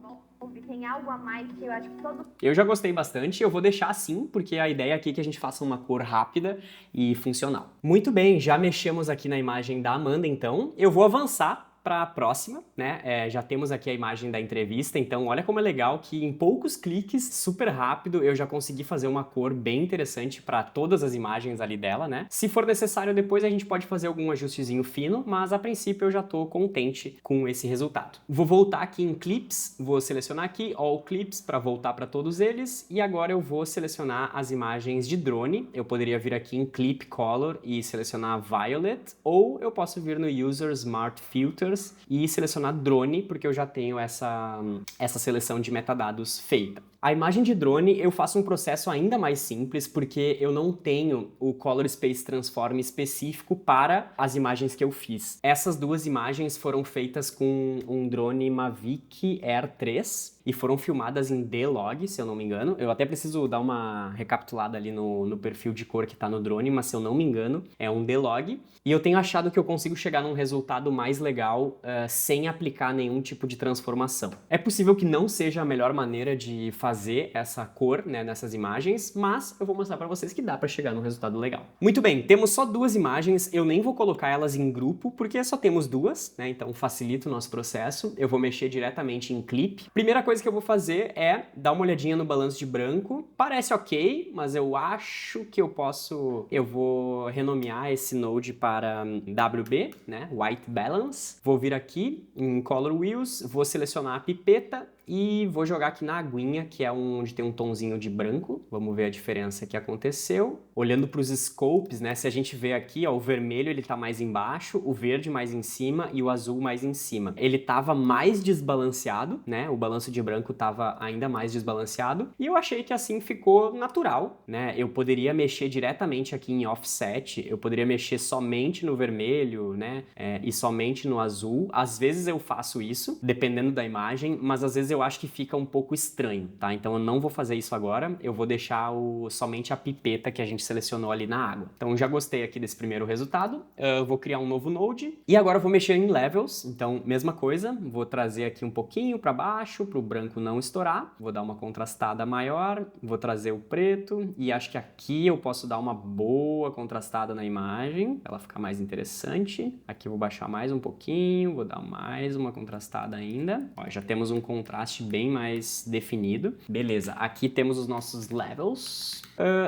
Tem algo a mais que eu acho que todo... Eu já gostei bastante, eu vou deixar assim, porque a ideia aqui é que a gente faça uma cor rápida e funcional. Muito bem, já mexemos aqui na imagem da Amanda, então. Eu vou avançar para a próxima, né? Já temos aqui a imagem da entrevista, então olha como é legal que em poucos cliques, super rápido, eu já consegui fazer uma cor bem interessante para todas as imagens ali dela, né? Se for necessário depois a gente pode fazer algum ajustezinho fino, mas a princípio eu já tô contente com esse resultado. Vou voltar aqui em Clips, vou selecionar aqui All Clips para voltar para todos eles e agora eu vou selecionar as imagens de drone. Eu poderia vir aqui em Clip Color e selecionar Violet, ou eu posso vir no User Smart Filter e selecionar drone, porque eu já tenho essa seleção de metadados feita. A imagem de drone eu faço um processo ainda mais simples, porque eu não tenho o Color Space Transform específico para as imagens que eu fiz. Essas duas imagens foram feitas com um drone Mavic Air 3, e foram filmadas em D-Log, se eu não me engano. Eu até preciso dar uma recapitulada ali no perfil de cor que tá no drone, mas se eu não me engano, é um D-Log. E eu tenho achado que eu consigo chegar num resultado mais legal sem aplicar nenhum tipo de transformação. É possível que não seja a melhor maneira de fazer essa cor, né, nessas imagens, mas eu vou mostrar para vocês que dá para chegar num resultado legal. Muito bem, temos só 2 imagens, eu nem vou colocar elas em grupo, porque só temos 2, né, então facilita o nosso processo. Eu vou mexer diretamente em clip. Primeira coisa que eu vou fazer é dar uma olhadinha no balanço de branco. Parece ok, mas eu acho que eu vou renomear esse node para WB, né, White Balance. Vou vir aqui em Color Wheels, vou selecionar a pipeta e vou jogar aqui na aguinha, que é onde tem um tonzinho de branco. Vamos ver a diferença que aconteceu. Olhando para os scopes, né, se a gente vê aqui, ó, o vermelho ele tá mais embaixo, o verde mais em cima e o azul mais em cima. Ele tava mais desbalanceado, né, o balanço de branco tava ainda mais desbalanceado, e eu achei que assim ficou natural, né. Eu poderia mexer diretamente aqui em offset, eu poderia mexer somente no vermelho, né, e somente no azul. Às vezes eu faço isso, dependendo da imagem, mas às vezes eu acho que fica um pouco estranho, tá? Então eu não vou fazer isso agora, eu vou deixar somente a pipeta que a gente selecionou ali na água. Então já gostei aqui desse primeiro resultado, eu vou criar um novo node e agora eu vou mexer em levels. Então mesma coisa, vou trazer aqui um pouquinho para baixo, para o branco não estourar, vou dar uma contrastada maior, vou trazer o preto e acho que aqui eu posso dar uma boa contrastada na imagem, para ela ficar mais interessante. Aqui eu vou baixar mais um pouquinho, vou dar mais uma contrastada ainda. Ó, já temos um contraste bem mais definido. Beleza, aqui temos os nossos levels.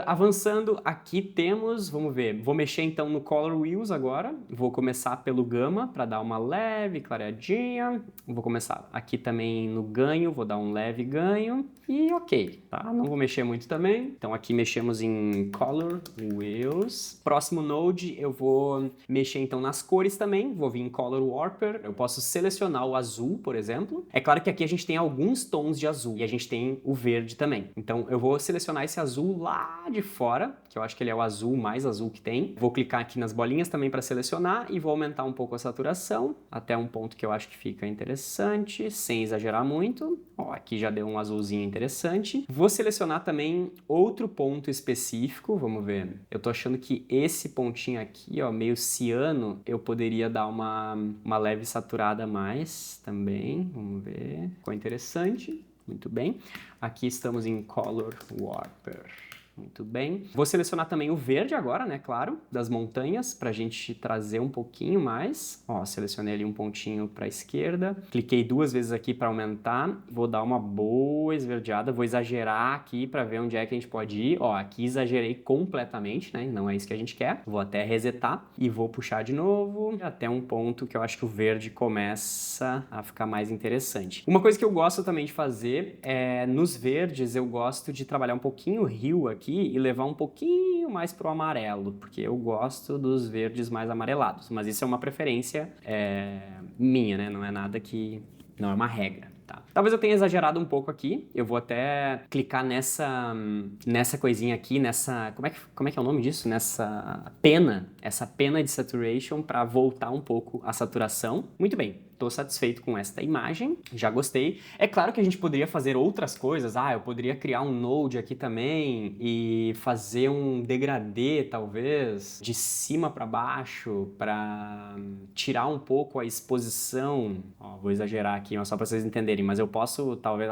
Avançando, aqui temos, vamos ver, vou mexer então no Color Wheels agora. Vou começar pelo Gama para dar uma leve clareadinha. Vou começar aqui também no ganho, vou dar um leve ganho. E ok, tá? Não vou mexer muito também. Então aqui mexemos em Color Wheels. Próximo node eu vou mexer então nas cores também. Vou vir em Color Warper. Eu posso selecionar o azul, por exemplo. É claro que aqui a gente tem alguns tons de azul e a gente tem o verde também. Então eu vou selecionar esse azul lá de fora, que eu acho que ele é o azul mais azul que tem. Vou clicar aqui nas bolinhas também para selecionar e vou aumentar um pouco a saturação até um ponto que eu acho que fica interessante, sem exagerar muito. Ó, aqui já deu um azulzinho interessante. Vou selecionar também outro ponto específico, vamos ver. Eu tô achando que esse pontinho aqui, ó, meio ciano, eu poderia dar uma leve saturada a mais também, vamos ver. Ficou interessante, muito bem. Aqui estamos em Color Warper. Muito bem. Vou selecionar também o verde agora, né, claro, das montanhas, para a gente trazer um pouquinho mais. Ó, selecionei ali um pontinho para a esquerda. Cliquei 2 vezes aqui para aumentar. Vou dar uma boa esverdeada. Vou exagerar aqui para ver onde é que a gente pode ir. Ó, aqui exagerei completamente, né, não é isso que a gente quer. Vou até resetar e vou puxar de novo até um ponto que eu acho que o verde começa a ficar mais interessante. Uma coisa que eu gosto também de fazer é, nos verdes, eu gosto de trabalhar um pouquinho o rio aqui e levar um pouquinho mais pro amarelo, porque eu gosto dos verdes mais amarelados, mas isso é uma preferência minha, né? Não é nada que... não é uma regra. Tá. Talvez eu tenha exagerado um pouco aqui, eu vou até clicar nessa coisinha aqui, nessa... Como é que é o nome disso? Essa pena de saturation para voltar um pouco a saturação. Muito bem. Estou satisfeito com esta imagem, já gostei. É claro que a gente poderia fazer outras coisas. Eu poderia criar um node aqui também e fazer um degradê, talvez, de cima para baixo, para tirar um pouco a exposição. Ó, vou exagerar aqui, mas só para vocês entenderem. Mas eu posso, talvez,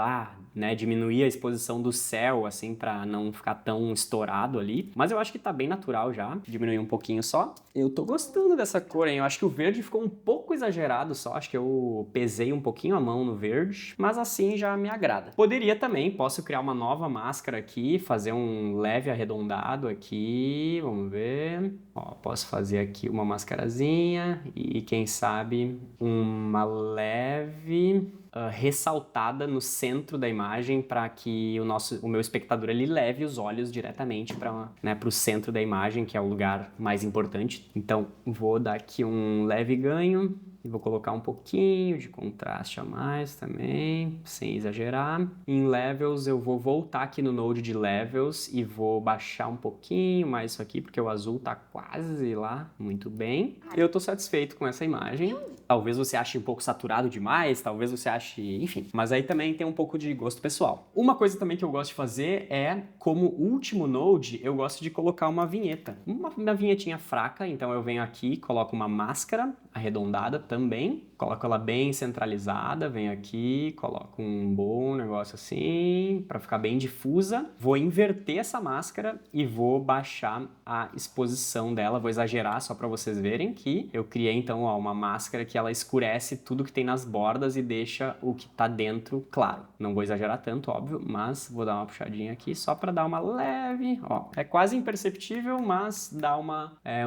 né, diminuir a exposição do céu, assim, para não ficar tão estourado ali. Mas eu acho que tá bem natural já. Diminuir um pouquinho só. Eu tô gostando dessa cor, hein? Eu acho que o verde ficou um pouco exagerado só. Acho que eu pesei um pouquinho a mão no verde, mas assim já me agrada. Poderia também, posso criar uma nova máscara aqui, fazer um leve arredondado aqui, vamos ver. Ó, posso fazer aqui uma mascarazinha e quem sabe uma leve... ressaltada no centro da imagem para que o meu espectador ele leve os olhos diretamente para, né, o centro da imagem, que é o lugar mais importante. Então vou dar aqui um leve ganho E vou colocar um pouquinho de contraste a mais também, sem exagerar. Em Levels, eu vou voltar aqui no Node de Levels e vou baixar um pouquinho mais isso aqui, porque o azul tá quase lá. Muito bem. Eu tô satisfeito com essa imagem. Talvez você ache um pouco saturado demais, talvez você ache... enfim. Mas aí também tem um pouco de gosto pessoal. Uma coisa também que eu gosto de fazer é, como último Node, eu gosto de colocar uma vinheta. Uma vinhetinha fraca, então eu venho aqui, coloco uma máscara arredondada também, coloco ela bem centralizada, venho aqui, coloco um bom negócio assim, para ficar bem difusa. Vou inverter essa máscara e vou baixar a exposição dela, vou exagerar só para vocês verem que eu criei então ó, uma máscara que ela escurece tudo que tem nas bordas e deixa o que tá dentro claro. Não vou exagerar tanto, óbvio, mas vou dar uma puxadinha aqui só para dar uma leve, ó, é quase imperceptível, mas dá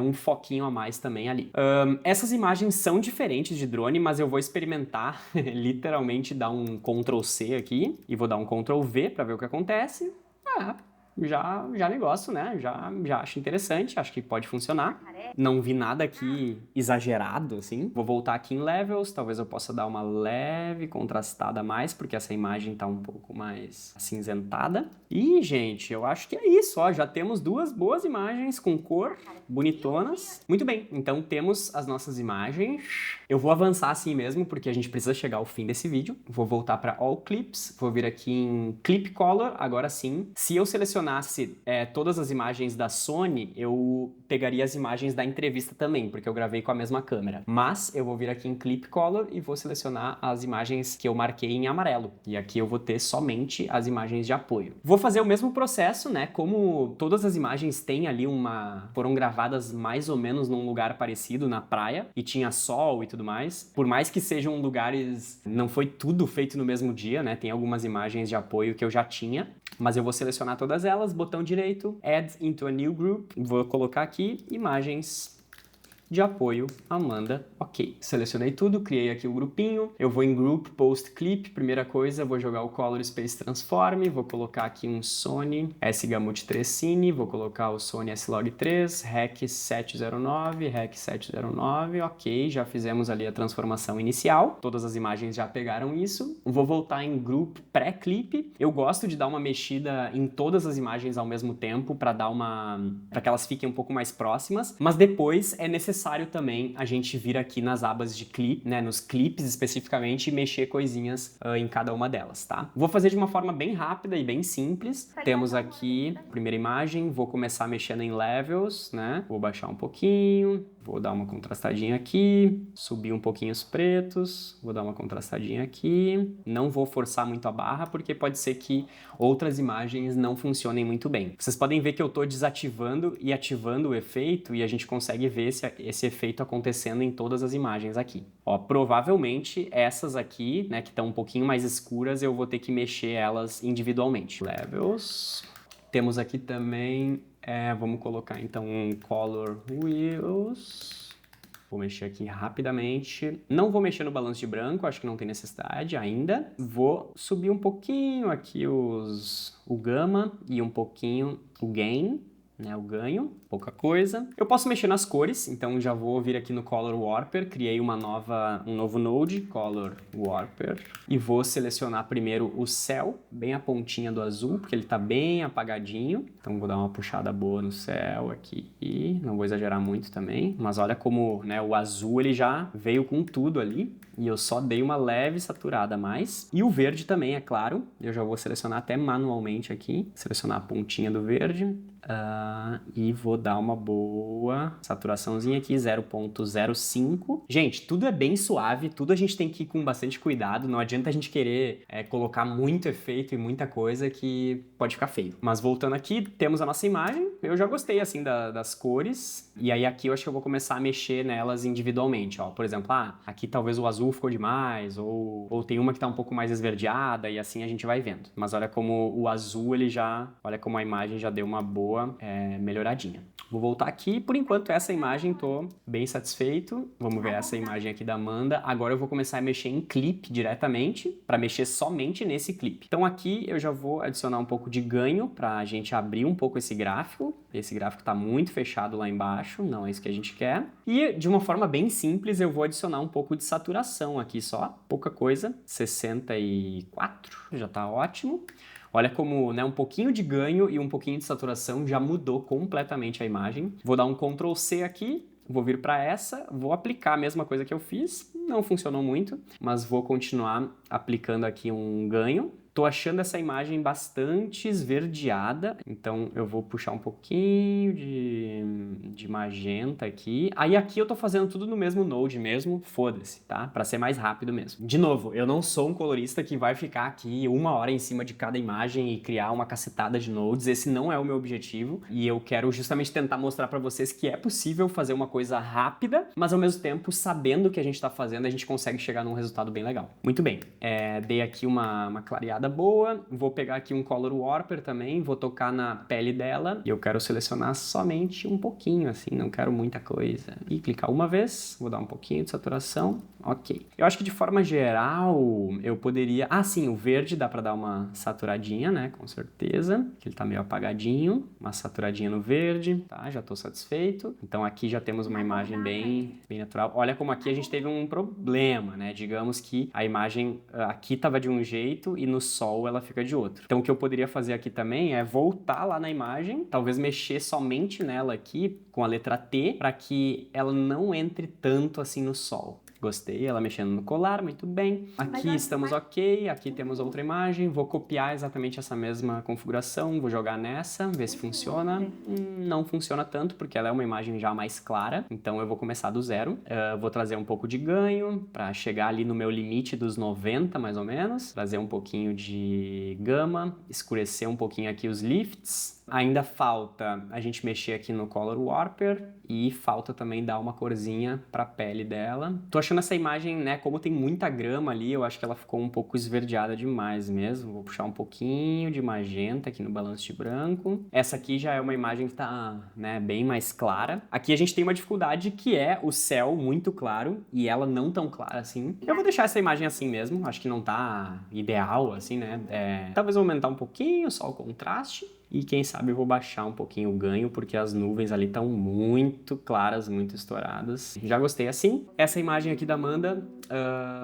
um foquinho a mais também ali. Essas imagens são diferentes de drone, mas eu vou experimentar literalmente dar um Ctrl+C aqui e vou dar um Ctrl+V para ver o que acontece. Já negócio, né? Já acho interessante, acho que pode funcionar. Não vi nada aqui exagerado, assim. Vou voltar aqui em Levels, talvez eu possa dar uma leve contrastada a mais, porque essa imagem tá um pouco mais acinzentada. E, gente, eu acho que é isso, ó. Já temos duas boas imagens com cor, bonitonas. Muito bem, então temos as nossas imagens. Eu vou avançar assim mesmo, porque a gente precisa chegar ao fim desse vídeo. Vou voltar para All Clips, vou vir aqui em Clip Color, agora sim. Se eu selecionasse todas as imagens da Sony, eu pegaria as imagens da entrevista também, porque eu gravei com a mesma câmera. Mas eu vou vir aqui em Clip Color e vou selecionar as imagens que eu marquei em amarelo. E aqui eu vou ter somente as imagens de apoio. Vou fazer o mesmo processo, né? Como todas as imagens têm ali foram gravadas mais ou menos num lugar parecido, na praia, e tinha sol e tudo mais. Por mais que sejam lugares... não foi tudo feito no mesmo dia, né? Tem algumas imagens de apoio que eu já tinha. Mas eu vou selecionar todas elas, botão direito, Add into a new group. Vou colocar aqui imagens de apoio, Amanda, ok. Selecionei tudo, criei aqui o grupinho, eu vou em Group, Post Clip, primeira coisa, vou jogar o Color Space Transform, vou colocar aqui um Sony S-Gamut 3 Cine, vou colocar o Sony S-Log 3, REC 709, REC 709, ok, já fizemos ali a transformação inicial, todas as imagens já pegaram isso. Vou voltar em Group Pré-Clip, eu gosto de dar uma mexida em todas as imagens ao mesmo tempo, para que elas fiquem um pouco mais próximas, mas depois é necessário também a gente vir aqui nas abas de clipe, né, nos clipes especificamente, e mexer coisinhas em cada uma delas, tá? Vou fazer de uma forma bem rápida e bem simples. Temos aqui a primeira imagem, vou começar mexendo em Levels, né? Vou baixar um pouquinho, vou dar uma contrastadinha aqui, subir um pouquinho os pretos, vou dar uma contrastadinha aqui. Não vou forçar muito a barra, porque pode ser que outras imagens não funcionem muito bem. Vocês podem ver que eu estou desativando e ativando o efeito, e a gente consegue ver esse efeito acontecendo em todas as imagens aqui. Ó, provavelmente essas aqui, né, que estão um pouquinho mais escuras, eu vou ter que mexer elas individualmente. Levels. Temos aqui também, vamos colocar então um Color Wheels. Vou mexer aqui rapidamente. Não vou mexer no balanço de branco, acho que não tem necessidade ainda. Vou subir um pouquinho aqui o Gama e um pouquinho o Gain, né, o ganho, pouca coisa. Eu posso mexer nas cores, então já vou vir aqui no Color Warper, criei um novo node, Color Warper, e vou selecionar primeiro o céu, bem a pontinha do azul, porque ele tá bem apagadinho. Então vou dar uma puxada boa no céu aqui, e não vou exagerar muito também, mas olha como, né, o azul ele já veio com tudo ali, e eu só dei uma leve saturada a mais. E o verde também, é claro, eu já vou selecionar até manualmente aqui, selecionar a pontinha do verde. E vou dar uma boa saturaçãozinha aqui, 0.05. Gente, tudo é bem suave, tudo a gente tem que ir com bastante cuidado, não adianta a gente querer colocar muito efeito e muita coisa que pode ficar feio. Mas voltando aqui, temos a nossa imagem, eu já gostei assim das cores, e aí aqui eu acho que eu vou começar a mexer nelas individualmente, ó. Por exemplo, aqui talvez o azul ficou demais, ou tem uma que tá um pouco mais esverdeada, e assim a gente vai vendo. Mas olha como o azul, olha como a imagem já deu uma boa boa melhoradinha. Vou voltar aqui, por enquanto essa imagem tô bem satisfeito. Vamos ver essa imagem aqui da Amanda. Agora eu vou começar a mexer em clipe diretamente, para mexer somente nesse clipe. Então aqui eu já vou adicionar um pouco de ganho para a gente abrir um pouco esse gráfico. Esse gráfico tá muito fechado lá embaixo, não é isso que a gente quer. E de uma forma bem simples eu vou adicionar um pouco de saturação aqui só, pouca coisa, 64, já tá ótimo. Olha como, né, um pouquinho de ganho e um pouquinho de saturação já mudou completamente a imagem. Vou dar um Ctrl C aqui, vou vir para essa, vou aplicar a mesma coisa que eu fiz. Não funcionou muito, mas vou continuar aplicando aqui um ganho. Tô achando essa imagem bastante esverdeada, então eu vou puxar um pouquinho de magenta aqui. Aí aqui eu tô fazendo tudo no mesmo Node mesmo, foda-se, tá? Pra ser mais rápido mesmo. De novo, eu não sou um colorista que vai ficar aqui 1 hora em cima de cada imagem e criar uma cacetada de nodes. Esse não é o meu objetivo e eu quero justamente tentar mostrar pra vocês que é possível fazer uma coisa rápida, mas ao mesmo tempo, sabendo o que a gente tá fazendo, a gente consegue chegar num resultado bem legal. Muito bem, dei aqui uma clareada boa, vou pegar aqui um Color Warper também, vou tocar na pele dela e eu quero selecionar somente um pouquinho, assim, não quero muita coisa. E clicar uma vez, vou dar um pouquinho de saturação, ok. Eu acho que de forma geral eu poderia... Ah, sim, o verde dá pra dar uma saturadinha, né, com certeza, que ele tá meio apagadinho, uma saturadinha no verde, tá, já tô satisfeito. Então aqui já temos uma imagem bem natural. Olha como aqui a gente teve um problema, né, digamos que a imagem aqui tava de um jeito e no sol ela fica de outro. Então o que eu poderia fazer aqui também é voltar lá na imagem, talvez mexer somente nela aqui com a letra T, para que ela não entre tanto assim no sol. Gostei, ela mexendo no colar, muito bem. Aqui estamos ok, aqui temos outra imagem. Vou copiar exatamente essa mesma configuração, vou jogar nessa, ver se funciona. Não funciona tanto, porque ela é uma imagem já mais clara, então eu vou começar do zero. Vou trazer um pouco de ganho, para chegar ali no meu limite dos 90, mais ou menos. Trazer um pouquinho de gama, escurecer um pouquinho aqui os lifts. Ainda falta a gente mexer aqui no Color Warper e falta também dar uma corzinha para a pele dela. Tô achando essa imagem, né, como tem muita grama ali, eu acho que ela ficou um pouco esverdeada demais mesmo. Vou puxar um pouquinho de magenta aqui no balanço de branco. Essa aqui já é uma imagem que tá, né, bem mais clara. Aqui a gente tem uma dificuldade que é o céu muito claro e ela não tão clara assim. Eu vou deixar essa imagem assim mesmo, acho que não tá ideal assim, né. Talvez eu aumentar um pouquinho só o contraste. E quem sabe eu vou baixar um pouquinho o ganho, porque as nuvens ali estão muito claras, muito estouradas. Já gostei assim. Essa imagem aqui da Amanda,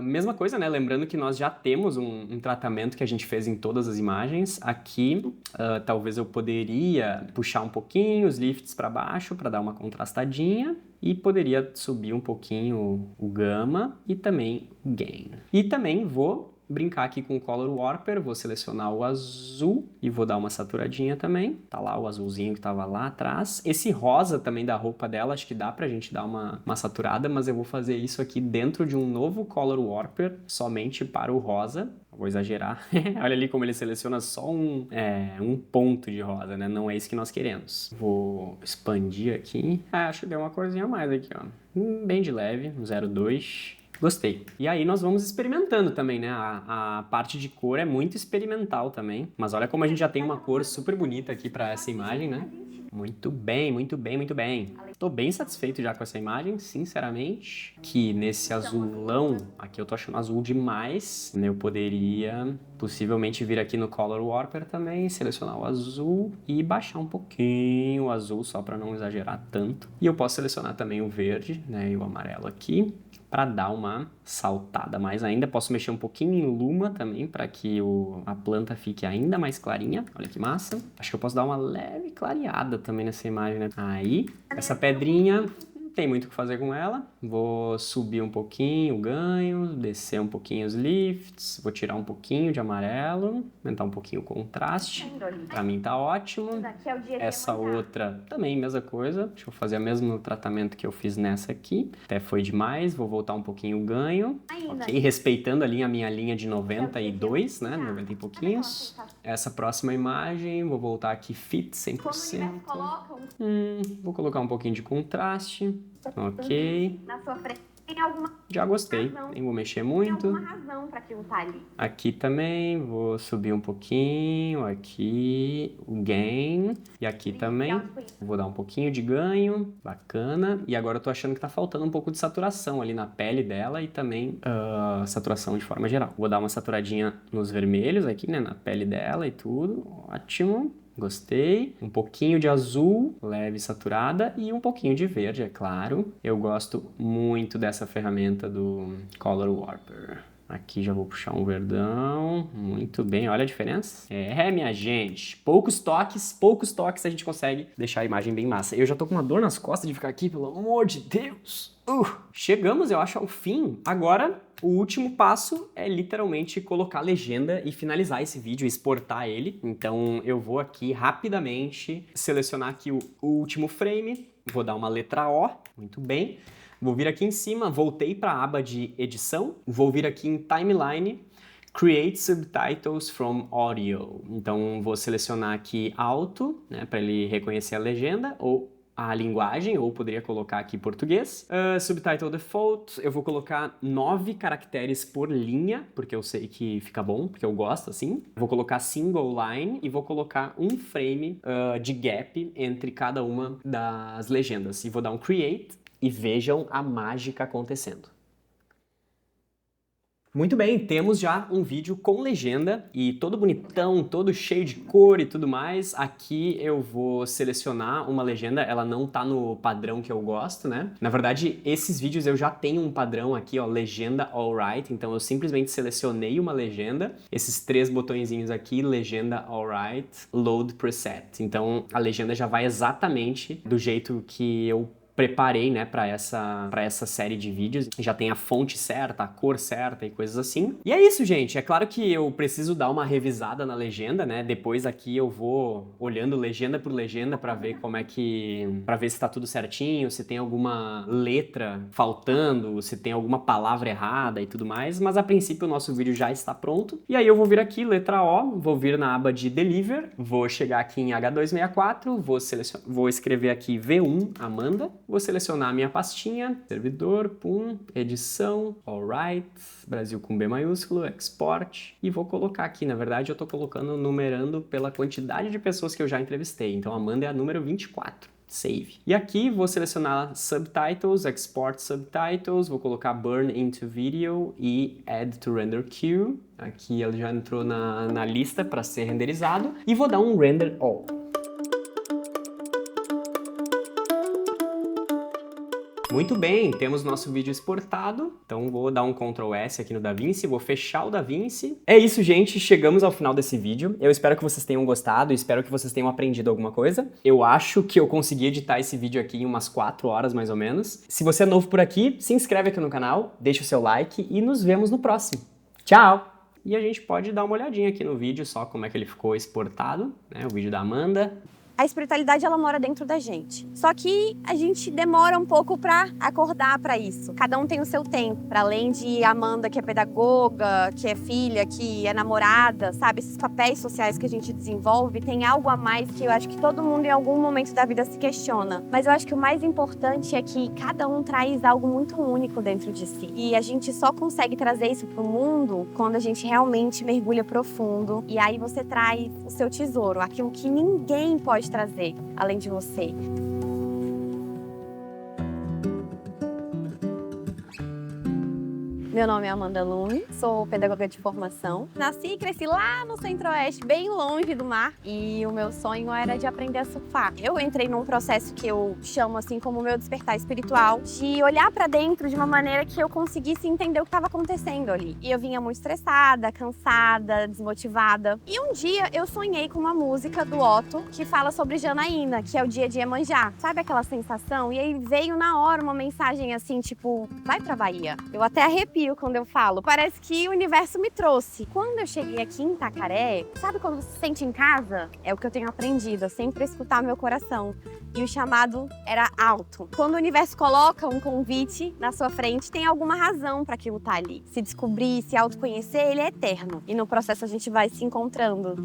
mesma coisa, né? Lembrando que nós já temos um tratamento que a gente fez em todas as imagens. Aqui, talvez eu poderia puxar um pouquinho os lifts para baixo, para dar uma contrastadinha. E poderia subir um pouquinho o gama e também o gain. E também vou brincar aqui com o Color Warper, vou selecionar o azul e vou dar uma saturadinha também. Tá lá o azulzinho que tava lá atrás. Esse rosa também da roupa dela, acho que dá pra gente dar uma saturada, mas eu vou fazer isso aqui dentro de um novo Color Warper, somente para o rosa. Vou exagerar. Olha ali como ele seleciona só um ponto de rosa, né? Não é isso que nós queremos. Vou expandir aqui. Acho que deu uma corzinha a mais aqui, ó. Bem de leve, um 0,2. Gostei. E aí nós vamos experimentando também, né? A parte de cor é muito experimental também. Mas olha como a gente já tem uma cor super bonita aqui para essa imagem, né? Muito bem, muito bem, muito bem. Tô bem satisfeito já com essa imagem, sinceramente. Que nesse azulão, aqui eu tô achando azul demais. Eu poderia possivelmente vir aqui no Color Warper também, selecionar o azul e baixar um pouquinho o azul, só para não exagerar tanto. E eu posso selecionar também o verde, né, e o amarelo aqui, para dar uma saltada mais ainda. Posso mexer um pouquinho em Luma também, para que a planta fique ainda mais clarinha. Olha que massa. Acho que eu posso dar uma leve clareada também nessa imagem, né? Aí, essa pedrinha, não tem muito o que fazer com ela. Vou subir um pouquinho o ganho, descer um pouquinho os lifts, vou tirar um pouquinho de amarelo, aumentar um pouquinho o contraste. Pra mim tá ótimo. Essa outra também, mesma coisa. Deixa eu fazer o mesmo tratamento que eu fiz nessa aqui. Até foi demais, vou voltar um pouquinho o ganho. Ok, respeitando ali a minha linha de 92, né? 90 e pouquinhos. Essa próxima imagem, vou voltar aqui Fit 100%. Vou colocar um pouquinho de contraste. Ok. Na sua frente. Tem alguma Já gostei, razão. nem vou mexer Tem muito. alguma razão pra aquilo tá ali. Aqui também, vou subir um pouquinho, aqui, o gain, e aqui também, vou dar um pouquinho de ganho, bacana. E agora eu tô achando que tá faltando um pouco de saturação ali na pele dela e também saturação de forma geral. Vou dar uma saturadinha nos vermelhos aqui, né, na pele dela e tudo, ótimo. Gostei. Um pouquinho de azul, leve saturada, e um pouquinho de verde, é claro. Eu gosto muito dessa ferramenta do Color Warper. Aqui já vou puxar um verdão. Muito bem, olha a diferença. Minha gente, poucos toques a gente consegue deixar a imagem bem massa. Eu já tô com uma dor nas costas de ficar aqui, pelo amor de Deus. Chegamos, eu acho, ao fim. Agora, o último passo é literalmente colocar a legenda e finalizar esse vídeo, exportar ele. Então eu vou aqui rapidamente selecionar aqui o último frame, vou dar uma letra O, muito bem. Vou vir aqui em cima, voltei para a aba de edição, vou vir aqui em Timeline, Create Subtitles from Audio. Então vou selecionar aqui Auto, né, para ele reconhecer a legenda, ou a linguagem, ou poderia colocar aqui português. Subtitle Default, eu vou colocar 9 caracteres por linha, porque eu sei que fica bom, porque eu gosto assim. Vou colocar single line e vou colocar um frame de gap entre cada uma das legendas. E vou dar um create e vejam a mágica acontecendo. Muito bem, temos já um vídeo com legenda e todo bonitão, todo cheio de cor e tudo mais. Aqui eu vou selecionar uma legenda, ela não tá no padrão que eu gosto, né? Na verdade, esses vídeos eu já tenho um padrão aqui, ó, legenda alright, então eu simplesmente selecionei uma legenda, esses 3 botõezinhos aqui, legenda alright, load preset. Então a legenda já vai exatamente do jeito que eu preparei, né, para essa série de vídeos. Já tem a fonte certa, a cor certa e coisas assim. E é isso, gente. É claro que eu preciso dar uma revisada na legenda, né? Depois aqui eu vou olhando legenda por legenda para ver para ver se tá tudo certinho, se tem alguma letra faltando, se tem alguma palavra errada e tudo mais. Mas a princípio o nosso vídeo já está pronto. E aí eu vou vir aqui, letra O, vou vir na aba de Deliver, vou chegar aqui em H264, vou escrever aqui V1 Amanda. Vou selecionar a minha pastinha, servidor, pum, edição, alright, Brasil com B maiúsculo, export, e vou colocar aqui, na verdade eu tô colocando, numerando pela quantidade de pessoas que eu já entrevistei, então Amanda é a número 24. Save. E aqui vou selecionar Subtitles, Export Subtitles, vou colocar Burn into Video e Add to Render Queue. Aqui ela já entrou na lista para ser renderizado, e vou dar um Render All. Muito bem, temos nosso vídeo exportado, então vou dar um Ctrl S aqui no DaVinci, vou fechar o DaVinci. É isso, gente, chegamos ao final desse vídeo. Eu espero que vocês tenham gostado, espero que vocês tenham aprendido alguma coisa. Eu acho que eu consegui editar esse vídeo aqui em umas 4 horas, mais ou menos. Se você é novo por aqui, se inscreve aqui no canal, deixa o seu like e nos vemos no próximo. Tchau! E a gente pode dar uma olhadinha aqui no vídeo, só como é que ele ficou exportado, né, o vídeo da Amanda. A espiritualidade, ela mora dentro da gente. Só que a gente demora um pouco pra acordar pra isso. Cada um tem o seu tempo. Pra além de Amanda, que é pedagoga, que é filha, que é namorada, sabe? Esses papéis sociais que a gente desenvolve, tem algo a mais que eu acho que todo mundo em algum momento da vida se questiona. Mas eu acho que o mais importante é que cada um traz algo muito único dentro de si. E a gente só consegue trazer isso pro mundo quando a gente realmente mergulha profundo. E aí você traz o seu tesouro, aquilo que ninguém pode trazer, além de você. Meu nome é Amanda Lume, sou pedagoga de formação. Nasci e cresci lá no Centro-Oeste, bem longe do mar, e o meu sonho era de aprender a surfar. Eu entrei num processo que eu chamo assim como meu despertar espiritual, de olhar pra dentro de uma maneira que eu conseguisse entender o que estava acontecendo ali. E eu vinha muito estressada, cansada, desmotivada. E um dia eu sonhei com uma música do Otto que fala sobre Janaína, que é o dia de Iemanjá. Sabe aquela sensação? E aí veio na hora uma mensagem assim, tipo, vai pra Bahia. Eu até arrepio quando eu falo. Parece que o universo me trouxe. Quando eu cheguei aqui em Itacaré, sabe quando você se sente em casa? É o que eu tenho aprendido, sempre escutar meu coração. E o chamado era alto. Quando o universo coloca um convite na sua frente, tem alguma razão para aquilo estar ali. Se descobrir, se autoconhecer, ele é eterno. E no processo a gente vai se encontrando.